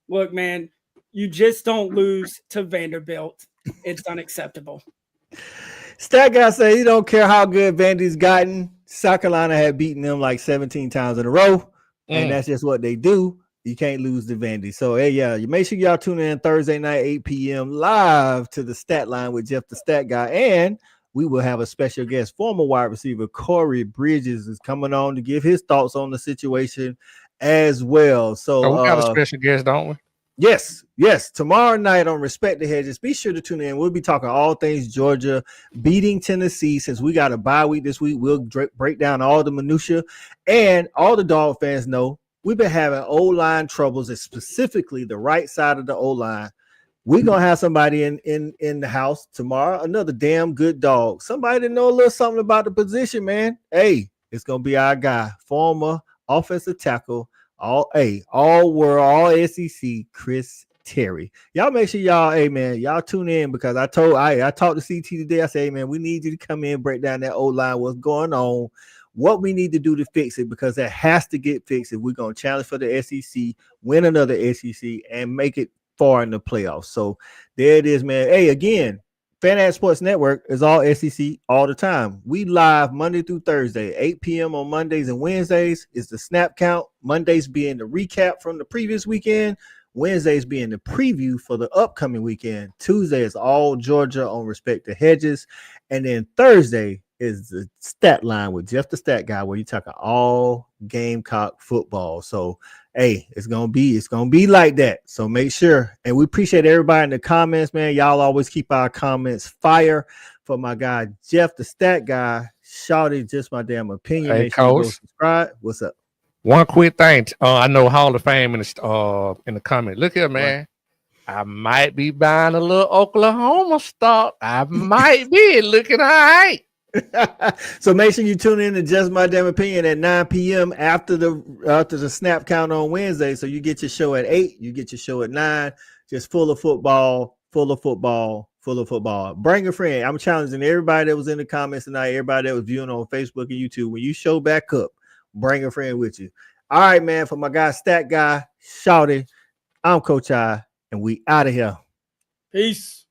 Look, man, you just don't lose to Vanderbilt. It's unacceptable. Stat guy say he don't care how good Vandy's gotten. South Carolina had beaten them like 17 times in a row, and that's just what they do. You can't lose to Vandy. So, hey, yeah, you make sure y'all tune in Thursday night, 8 p.m. live to the Stat Line with Jeff the Stat Guy. And we will have a special guest. Former wide receiver Corey Bridges is coming on to give his thoughts on the situation as well. So, we got a special guest, don't we? Yes. Tomorrow night on Respect the Hedges, be sure to tune in. We'll be talking all things Georgia beating Tennessee. Since we got a bye week this week, we'll break down all the minutia. And all the Dog fans know we've been having O-line troubles, and specifically the right side of the O-line. We're going to have somebody in the house tomorrow, another damn good dog. Somebody that know a little something about the position, man. Hey, it's going to be our guy, former offensive tackle, all world, all SEC, Chris Terry. Y'all make sure y'all tune in, because I talked to CT today. I said, hey, man, we need you to come in, break down that O-line, what's going on, what we need to do to fix it, because it has to get fixed if we're going to challenge for the SEC, win another SEC, and make it far in the playoffs. So there it is, man. Hey, again, FanAd Sports Network is all SEC all the time. We live Monday through Thursday, 8 p.m. on Mondays and Wednesdays is the snap count. Mondays being the recap from the previous weekend. Wednesdays being the preview for the upcoming weekend. Tuesday is all Georgia on Respect the Hedges. And then Thursday is the Stat Line with Jeff the Stat Guy, where you're talking all Gamecock football. So, hey, it's gonna be like that. So make sure, and we appreciate everybody in the comments, man. Y'all always keep our comments fire. For my guy Jeff the Stat Guy, shouted just my damn opinion. Hey, make sure you go Coach. subscribe. What's up? One quick thing. I know Hall of Fame in the comment. Look here, man. I might be buying a little Oklahoma stock. I might be looking all right. So make sure you tune in to Just My Damn Opinion at 9 p.m. after the snap count on Wednesday. So you get your show at 8, you get your show at 9, just full of football. Bring a friend. I'm challenging everybody that was in the comments tonight, everybody that was viewing on Facebook and YouTube. When you show back up, bring a friend with you. All right, man. For my guy, Stat Guy, Shouty, I'm Coach I, and we out of here. Peace.